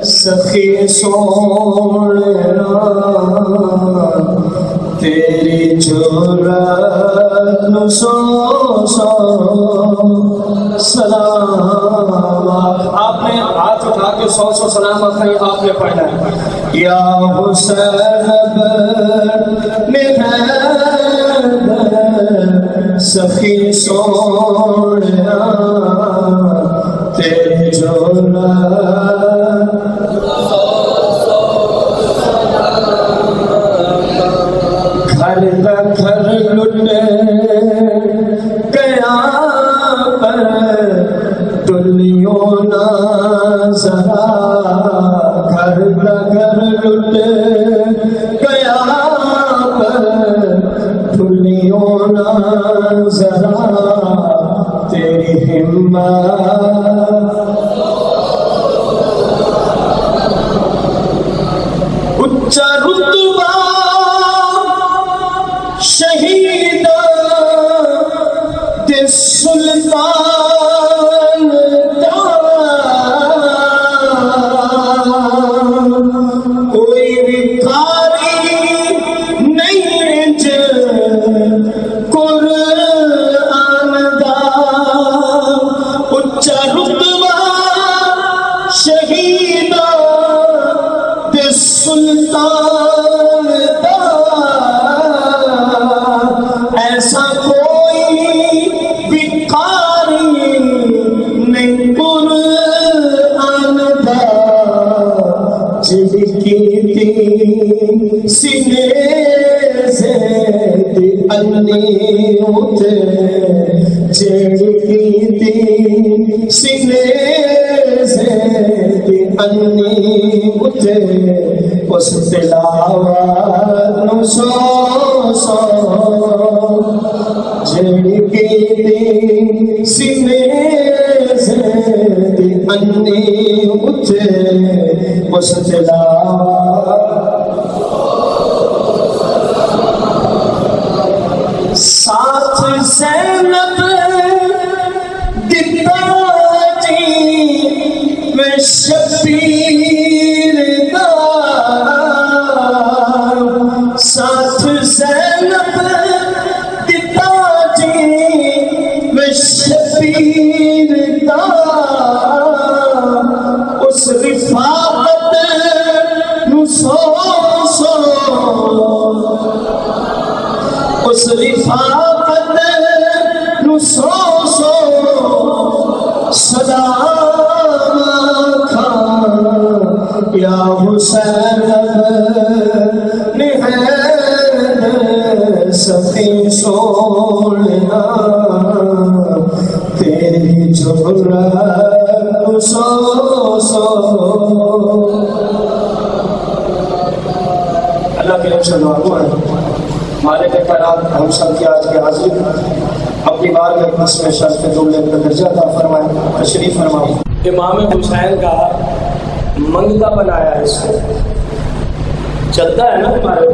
سخی سونا تیری جرات نو سو سلام. آپ نے ہاتھ اٹھا کے 100 سلام آپ نے پڑھنا ہے. یا حسین سخی سونا تیری جرات گھر لٹ گیا پر دلیوں نہ ذرا. گھر لٹ گیا پر دلیوں نہ ذرا. تیری ہمت اچا رتبہ شہید سلطان کوئی وکاری نہیں قرآن دا. اچا رتبہ شہید سلطان ایسا کوئی بکاری نہیں قرآن دا. جڑ کی سینے سے انی اٹھے, جڑ کی سینے سے انی اٹھے. اس تلاوت نو سو جڑی میری سینے سے انی اٹھے اس ساتھ زینب دتا جی میں شبیر دا ساتھ زینب دتا جی میں شبیر دا اس رفاقت نو سو سو اس رفاقت نو سو سو سلام کھان یا حسین نہین سخی سوڑنا تیری جرات نو سو سو. اللہ کے نام سے دعا ہے. مالک کائنات ہم سب کی آج کی حاضری اپنی بار میں قسم شرف دولے کا درجہ عطا فرمائے. تشریف فرمائے. امام حسین کا منگتا بنایا ہے اس کو. چلتا ہے نا ہمارے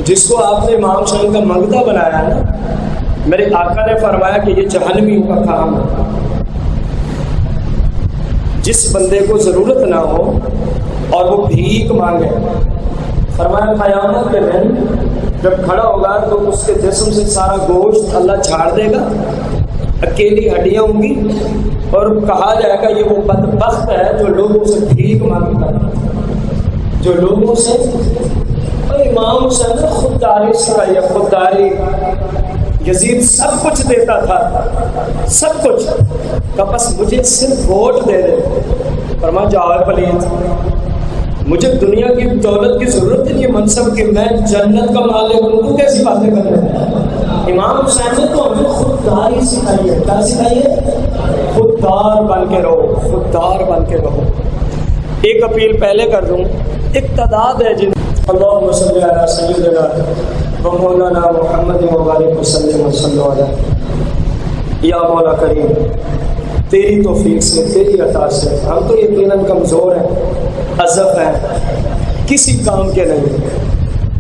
جس کو آپ نے امام حسین کا منگتا بنایا ہے نا, میرے آقا نے فرمایا کہ یہ جہنمیوں کا کام ہے. جس بندے کو ضرورت نہ ہو اور وہ بھیک مانگے, فرمایا قیامت کے دن جب کھڑا ہوگا تو اس کے جسم سے سارا گوشت اللہ جھاڑ دے گا, اکیلی ہڈیاں ہوں گی, اور کہا جائے گا یہ وہ بدبخت ہے جو لوگوں سے بھیک مانگتا ہے, جو لوگوں سے. اور امام حسین نے خودداری سکھائی ہے, خودداری. یزید سب کچھ دیتا تھا, سب کچھ, کہ بس مجھے صرف ووٹ دے دے. فرمایا جاؤ پلید, مجھے دنیا کی دولت کی ضرورت نہیں ہے, منصب کی, میں جنت کا مالک ہوں. تو کیسی باتیں کر رہے ہیں؟ امام حسین نے تو ہمیں خودداری سکھائی ہے. کیا سکھائی ہے؟ خوددار بن کے رہو, خوددار بن کے رہو. ایک اپیل پہلے کر دوں, ایک تعداد ہے جن اللہم صلی علی سیدنا و مولانا محمد مبارک وسلم وسلم علیہ. یا مولا کریم, تیری توفیق سے, تیری عطا سے, ہم تو یقیناً کمزور ہیں, عذب ہیں, کسی کام کے نہیں.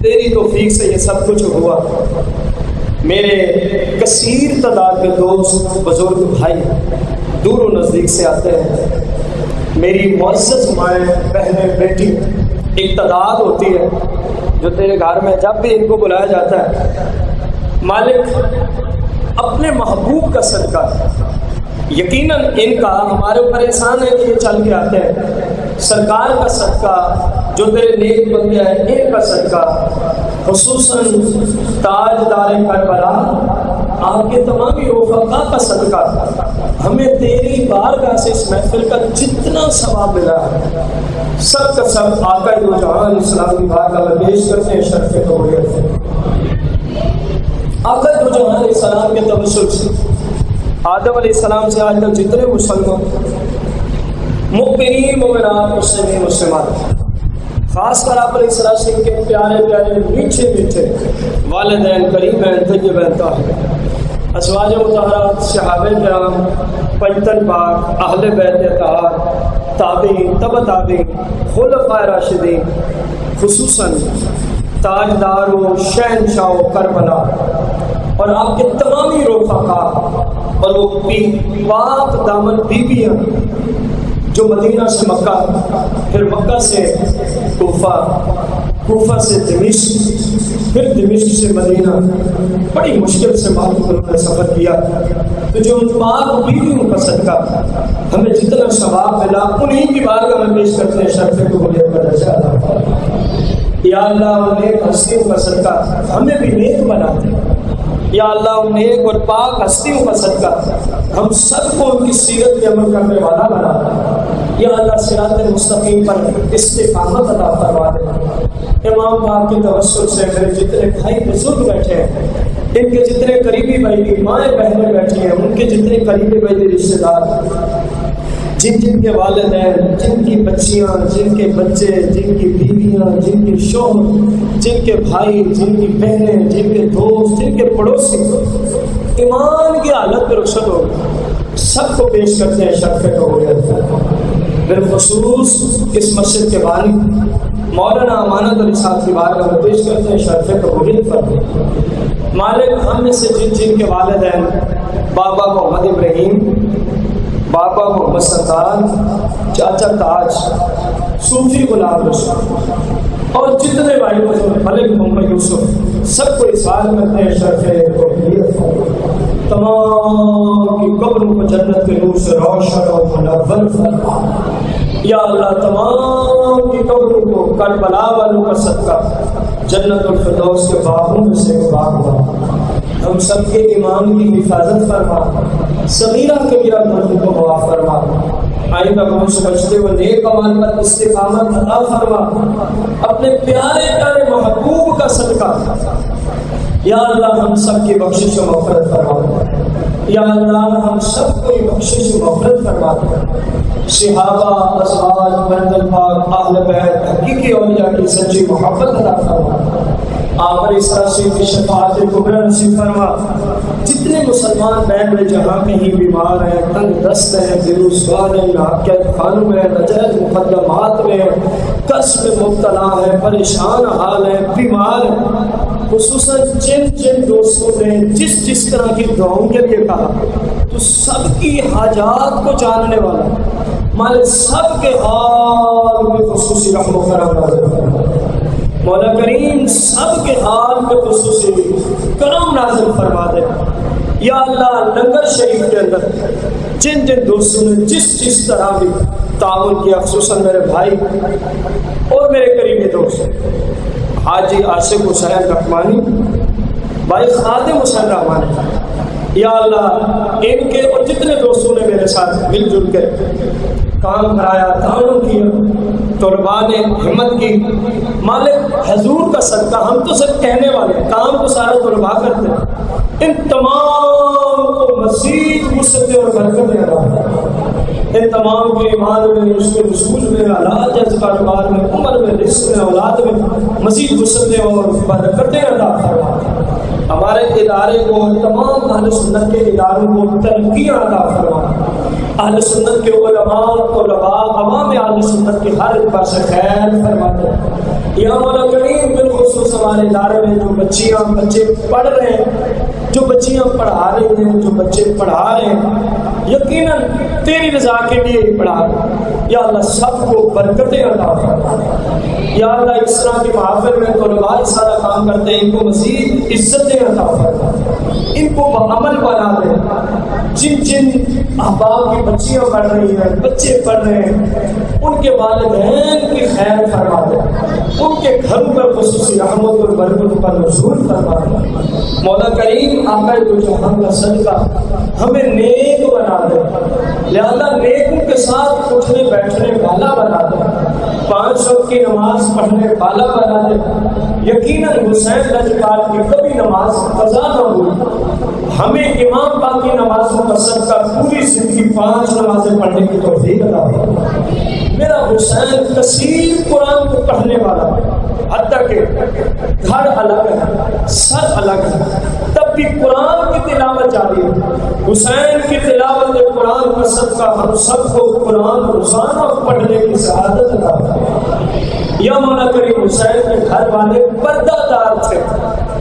تیری توفیق سے یہ سب کچھ ہوا. میرے کثیر تعداد کے دوست, بزرگ بھائی دور و نزدیک سے آتے ہیں. میری معزز مائیں, بہنیں, بیٹی, ایک تعداد ہوتی ہے جو تیرے گھر میں جب بھی ان کو بلایا جاتا ہے. مالک اپنے محبوب کا صدقہ, یقیناً ان کا ہمارے اوپر احسان ہے کہ یہ چل کے آتے ہیں. سرکار کا صدقہ, جو تیرے نیک بندے ہیں ان کا صدقہ, خصوصاً تاجدار کربلا آپ کے تمام رفقا کا صدقہ, ہمیں تیری بارگاہ سے اس محفل کا جتنا ثواب ملا ہے سب کا سب آقا دو جہان اسلام کی بارگاہ میں پیش کرتے ہیں. شرف کے توڑے آقا دو جہان اسلام کے توسل سے آدم علیہ السلام سے آج تک جتنے مسلمان مؤمنین مومنات مسلمین مسلمات, خاص کر آپ علیہ السلام کے پیارے پیارے میٹھے میٹھے والدین, قریبین, طیبین, طاہرین, ازواج مطہرات, صحابہ کرام, پنجتن پاک, اہل بیت اطہار, تابعین, تبع تابعین, خلفائے راشدین, خصوصاً تاجدار و شہنشاہ و کربلا, اور آپ کے تمامی رفقا, اور وہ پاک دامن بیویاں جو مدینہ سے مکہ, پھر مکہ سے کوفہ, کوفہ سے دمشق, پھر دمشق سے مدینہ, بڑی مشکل سے معلوم نے سفر کیا. تو جو ان پاک بیویوں کا صدقہ ہمیں جتنا ثواب ملا انہیں کی بارگاہ میں پیش کرتے ہیں. شرف کو مجھے درجہ عطا فرما. یا اللہ ان نیک ہستیوں کا صدقہ ہمیں بھی نیک بنا دے. یا اللہ ان نیک اور پاک ہستیوں کا صدقہ ہم سب کو ان کی سیرت پہ عمل کرنے والا بنا دے. یا اللہ صراط مستقیم پر استقامت عطا فرما دے. امام پاک کے توسل سے میرے جتنے بھائی بزرگ بیٹھے ہیں, ان کے جتنے قریبی بھائی مائیں بہنیں بیٹھی ہیں, ان کے جتنے قریبی بھائی رشتے دار, جن کے والدین, جن کی بچیاں, جن کے بچے, جن کی بیویاں, جن کے شوہر, جن کے بھائی, جن کی بہنیں, جن کے دوست, جن کے پڑوسی, ایمان کی حالت میں رخصت ہو سب کو پیش کرتے ہیں شرف قبولیت۔ بالخصوص اس مسجد کے بانی مولانا امانت علی صاحب کی بارگاہ میں پیش کرتے ہیں شرف قبولیت پر۔ مالک ہم میں سے جن کے والدین بابا محمد ابراہیم، بابا محمد سردار، چاچا تاج، صوفی غلام رسول اور جتنے بھائی ملک محمد یوسف سب کو اصرار کرتے ہیں شرف قبولیت پر۔ تمام کی قبروں کو جنت کے نور سے روشن اور منور فرما یا اللہ۔ تمام کی قبروں کو کربلا والوں کا صدقہ جنت الفردوس کے باغوں میں سے باغ بنا۔ ہم سب کے ایمان کی حفاظت فرما، صغیرہ کبیرہ گناہوں کو معاف فرما، آئندہ گناہوں سے بچتے ہوئے نیک اعمال پر استقامت عطا فرما، اپنے پیارے پیارے محبوب کا صدقہ یا اللہ ہم سب کی بخشش و مغفرت فرما۔ یا اللہ ہم سب کو بخشش و مغفرت فرما۔ صحابہ، ازواج، بندل پاک، اہل بیت، حقیقی اولیاء کی سچی محبت عطا فرما۔ آپ اس طرح کی شفاعت کبریٰ نصیب فرما۔ جتنے مسلمان بہن میں جہاں کہیں بیمار ہیں، تنگ دست ہیں، بے روزگار ہیں، حقیقت خانوں میں، نجائز مقدمات میں، قصد میں مبتلا ہیں، پریشان حال ہیں، بیمار ہیں، خصوصاً جن دوستوں نے جس طرح کی دعاؤں کے لیے کہا تو سب کی حاجات کو جاننے والا مالک سب کے حال میں خصوصی رحم و کرم نازل فرما۔ مولا کریم سب کے حال میں خصوصی کرم نازل فرما دے یا اللہ۔ لنگر شریف کے اندر جن دوستوں نے جس طرح بھی تعاون کیا، خصوصاً میرے بھائی اور میرے قریبی دوست حاجی عاشق حسین رحمانی، بھائی خادم حسین رحمانی، یا اللہ ان کے اور جتنے دوستوں نے میرے ساتھ مل جل کے کام کرایا، تعاون کیا، طلباء نے ہمت کی، مالک حضور کا صدقہ ہم تو صرف کہنے والے، کام تو سارا طلباء کرتے ہیں، ان تمام کو مزید وسعت اور برکتیں عطا فرما۔ ان تمام کے ایمان میں، اس کے رسول میں، حالات جیسے کاروبار میں، عمر میں، رزق میں، اولاد میں مزید وسعتیں اور برکتیں عطا فرما۔ ہمارے ادارے کو، تمام اہل سنت کے اداروں کو ترقیاں عطا فرما۔ اہل سنت کے علماء، طلباء، عوام اہل سنت کی ہر ایک سے خیر فرما دے یا مولا کریم۔ بالخصوص ہمارے ادارے میں جو بچے پڑھ رہے ہیں، جو بچیاں پڑھا رہی ہیں، جو بچے پڑھا رہے ہیں، یقیناً تیری رضا کے لیے پڑھا رہے ہیں یا اللہ۔ سب کو برکتیں عطا فرما یا اللہ۔ اس طرح کی محافل میں طلباء سارا کام کرتے ہیں، ان کو مزید عزتیں عطا فرما، ان کو بعمل بنا دے۔ جن احباب کی بچیاں پڑھ رہی ہیں، بچے پڑھ رہے ہیں، ان کے والدین کی خیر فرما دے، ان کے گھروں پر خصوصی رحمت اور برکت کا نزول فرما دے مولا کریم۔ آقا تو جہان کا صدقہ ہمیں نیک بنا دے، لہذا نیکوں کے ساتھ اٹھنے بیٹھنے والا بنا دے، 5 وقت کی نماز پڑھنے والا بنا دے۔ یقیناً حسین لجپال کی کبھی نماز قضا نہ ہوئی، ہمیں امام پاک کی نمازوں کا صدقہ پوری زندگی 5 نمازیں پڑھنے کی توفیق عطا فرما۔ میرا حسین کثیر قرآن کو پڑھنے والا، حتیٰ کہ گھر الگ ہے، سر الگ ہے، تب بھی قرآن کی تلاوت جاری ہے۔ حسین کی تلاوت قرآن کا صدقہ ہم سب کو قرآن روزانہ پڑھنے کی سعادت عطا فرما یا مولا کریم۔ حسین کے گھر والے پردہ دار تھے،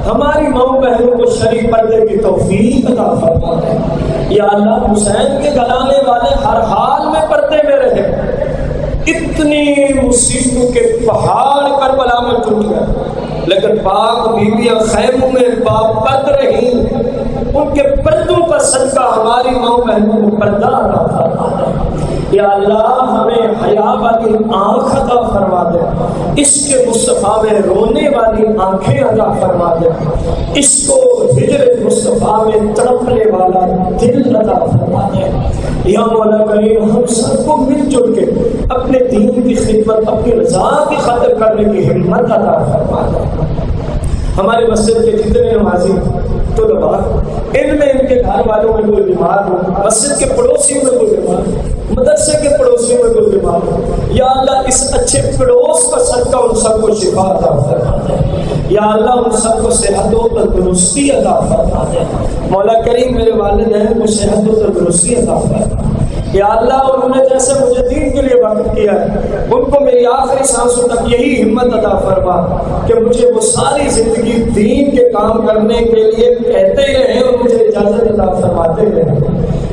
ہماری ماؤں بہنوں کو شریف پردے کی توفیق عطا فرما یا اللہ۔ حسین کے گھرانے والے ہر حال میں پردے میں رہے، اتنی مصیبتوں کے پہاڑ کربلا میں ٹوٹ گئے، لیکن پاک بیویاں خیموں میں پرد رہی، ان کے پردوں کا صدقہ ہماری ماؤں بہنوں کو پردہ عطا فرما یا اللہ۔ ہمیں حیا والی آنکھ عطا فرما دے، اس کے مصطفیٰ میں رونے والی آنکھیں عطا فرما دے، اس کو ہجر مصطفیٰ میں تڑپنے والا دل عطا فرما دے یا مولا کریم۔ ہم سب کو مل جل کے اپنے دین کی خدمت، اپنی رضا کی خاطر کرنے کی ہمت عطا فرما دے۔ ہمارے مسجد کے جتنے نمازی طلباء، ان میں ان کے گھر والوں میں کوئی بیمار ہو، مسجد کے پڑوسیوں میں کوئی بیمار ہو، مدرسے کے پڑوسیوں میں کوئی بیمار ہو یا اللہ، اس اچھے پڑوس کا صدقہ ان سب کو شفا عطا فرما دے یا اللہ ان سب کو صحت و تندرستی عطا فرما دے. مولا کریم میرے والدین کو صحت و تندرستی عطا فرما. یا اللہ انہوں نے جیسے مجھے دین کے لیے وقف کیا ہے ان کو میری آخری سانسوں تک یہی ہمت عطا فرما کہ مجھے وہ ساری زندگی دین کے کام کرنے کے لیے کہتے ہی رہیں اور مجھے اجازت عطا فرماتے رہیں.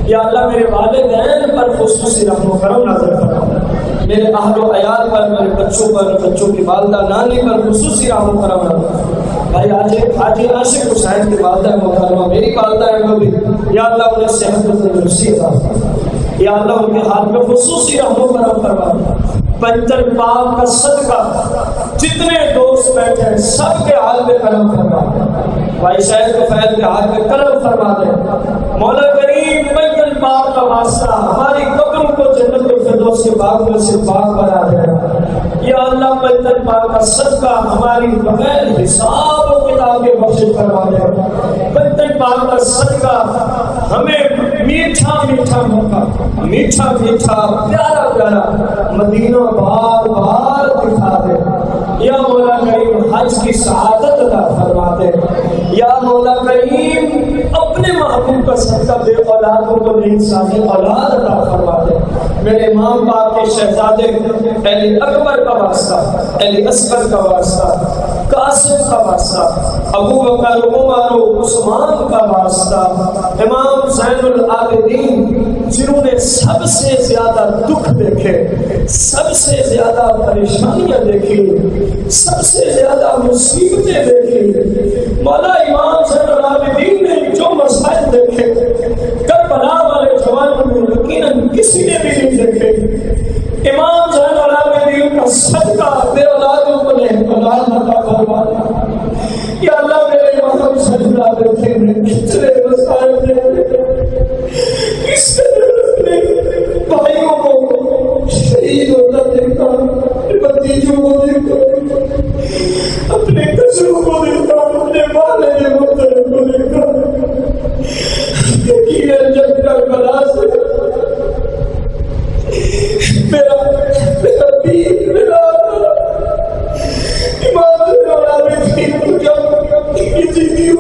یا اللہ میرے والدین پر خصوصی رحم و کرم نازل فرما. میرے اہل و عیال پر، میرے بچوں پر، بچوں کی والدہ نانی پر خصوصی رحم و کرم نازل. بھائی حاجی عاشق حسین کی والدہ محترمہ میری والدہ ہے وہ بھی، یا اللہ انہیں صحت و تندرستی عطا فرما. یا اللہ ان کے ہاتھ میں خصوصی رحم و کرم فرما. پنجر پاک کا صدقہ جتنے دوست بیٹھے ہیں سب کے حال میں کرم فرما. بھائی شاید کو فیض کے ہاتھ میں کرم فرما دے. مولا کریم پنجر پاک کا واسطہ ہماری قبروں کو جنت الفردوس کے باغ میں سے باغ بنا دے. یا اللہ پنجر پاک کا صدقہ ہماری بغیر حساب و کتاب کے بخشش فرما دے. پنجر پاک کا صدقہ ہمیں میٹھا میٹھا موقع، میٹھا میٹھا پیارا پیارا مدینہ بار بار دکھا دے. یا مولا کریم حج کی سعادت عطا فرما دے. یا مولا کریم اپنے محبوب کا صدقہ بے اولادوں کو نئی سازی اولاد عطا فرما دے. میرے امام پاک کے شہزادے علی اکبر کا واسطہ، علی اصغر کا واسطہ، قاسم کا واسطہ، ابو بکر عمر و عثمان کا واسطہ، امام زین العابدین جنہوں نے سب سے زیادہ دکھ دیکھے، سب سے زیادہ پریشانیاں دیکھی، سب سے زیادہ مصیبتیں دیکھی. مولا امام زین العابدین نے جو مسائل دیکھے کربلا والے جوانوں میں یقیناً کسی نے بھی نہیں دیکھے. امام زین العابدین کا صدقہ بے اولادوں کو اولاد عطا فرما. یا اللہ میرے امام زین العابدین نے کتنے مسائل دیکھے، کس نے بھائیوں کو شہید ہوتا دیکھا، بھتیجوں کو دیکھا، اپنے کسروں کو دیکھا، اپنے والد محترم کو دیکھا. یقیناً جب کربلا سے میرا پیر میرا امام زین العابدین کو جب کسی کی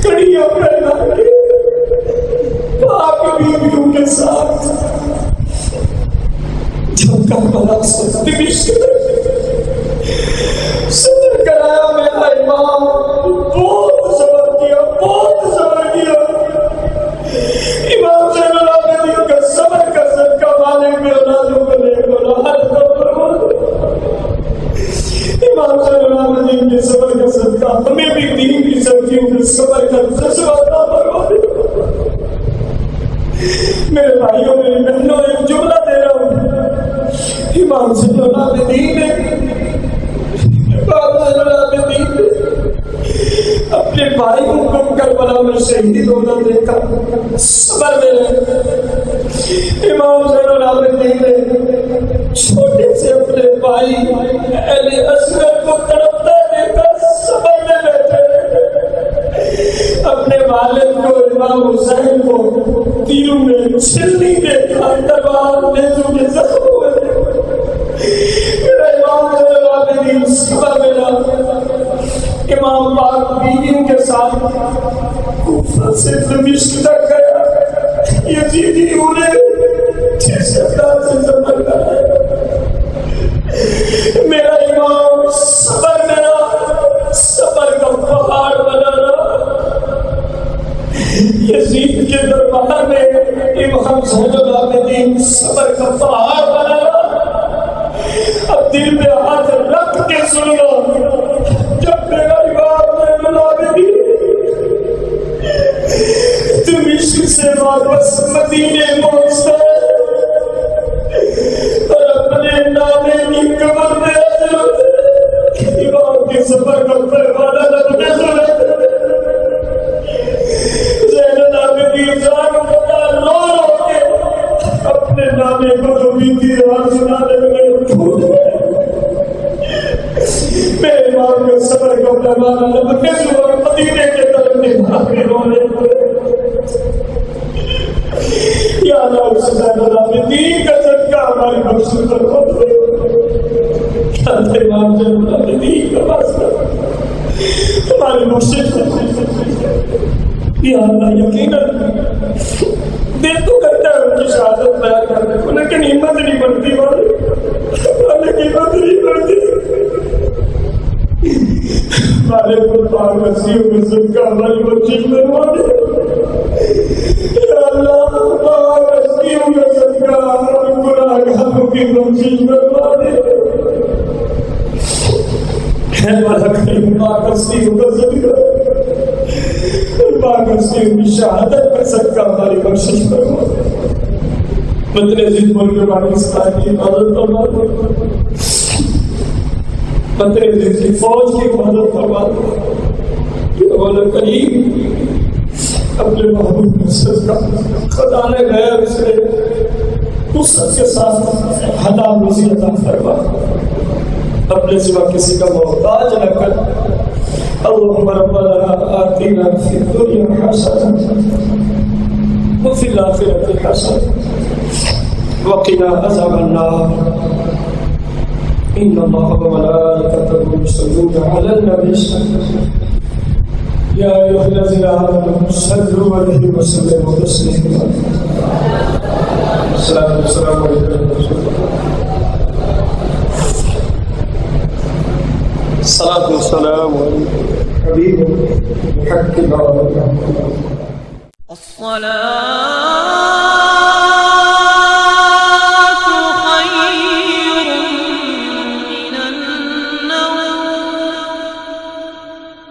کڑیاں پہنا کے پاک بیویوں کے ساتھ جب کربلا سے دمشق صدر کرایا میرا امام بہت صبر کیا، بہت صبر کیا. امام زین العابدین کا صبر کا صدقہ مالک میں اولادوں کو لے اولاد کا فرما. امام زین العابدین کے صبر کا صدقہ ہمیں بھی دین کی سبزیوں کے صبر کا جذبہ عطا فرما. میرے بھائیوں میری بہنوں ایک جملہ دے رہا ہوں. امام زین العابدین اپنے بھائیوں کو کربلا میں شہید ہونا دیکھا، صبر میں رہے. امام زین العابدین نے چھوٹے سے اپنے بھائی علی اصغر کو تڑپتا دیکھا، صبر میں بیٹھے. اپنے والد کو امام حسین کو تیروں میں چھلنی دیکھا، تلوار نیزوں کے زخم ہوئے. میرا امام زین العابدین صبر میں رہا. امام پاک بیویوں کے ساتھ کوفہ سے دمشق تک گیا. یزیدی انہیں جس انداز سے سفر کرا. میرا امام صبر میں رہا، صبر کا پہاڑ بنا رہا. یزید کے دربار میں امام زین العابدین صبر کا پہاڑ بنا رہا. اب دل پہ ہاتھ رکھ کے سن لو، جب میرا امام زین العابدین دمشق سے واپس مدینے پہنچتا ہے اور اپنے نانے کی قبر میں امام کے سفر کا پروانہ لگنے سنتے. زین العابدین جان بتا رو رو کے اپنے نانے کو جو بیتی رات سنانے لگے. میرے امام کے سفر کا پروانہ لگنے سنتے مدینے کے طرف نکالے رونے. یا اللہ اس زین العابدین کا صدقہ ہماری بخشش پر خود دے. حضرت امام جنرل الدین کا واسطہ ہمارے مرشد یا اللہ یقیناً دل تو کرتا ہے ان کی شہادت بیان کرنے کو، لیکن ہمت نہیں بڑھتی والے ہمت نہیں بڑھتی. ہمارے قربان مسیحوں میں صدقہ ہماری مسجد بنوا دے یا اللہ. قربان مسیحوں میں صدقہ ہمارے گناہگاروں کی مسجد بنوا دے. ہے ملک پاک مسیحوں کا صدقہ، پاک مسیحوں کی شہادت پر صدقہ ہماری بخشش فرما. وطن عزیز ملک پاکستان کی حفاظت فرما، وطن عزیز کی فوج کی حفاظت فرما. مولا کریم اپنے محبوب میں صدقہ خدا نے غیر سے وسعت کے ساتھ حلال روزی عطا فرما، اپنے سوا کسی کا محتاج نہ کر. اللهم ربنا آتنا في الدنيا حسنة وفي الآخرة حسنة وقنا عذاب النار. إن الله وملائكته يصلون على النبي يا أيها الذين آمنوا صلوا عليه وسلموا تسليما. السلام عليكم. الصلاة والسلام على حبيب الحق الله. الصلاة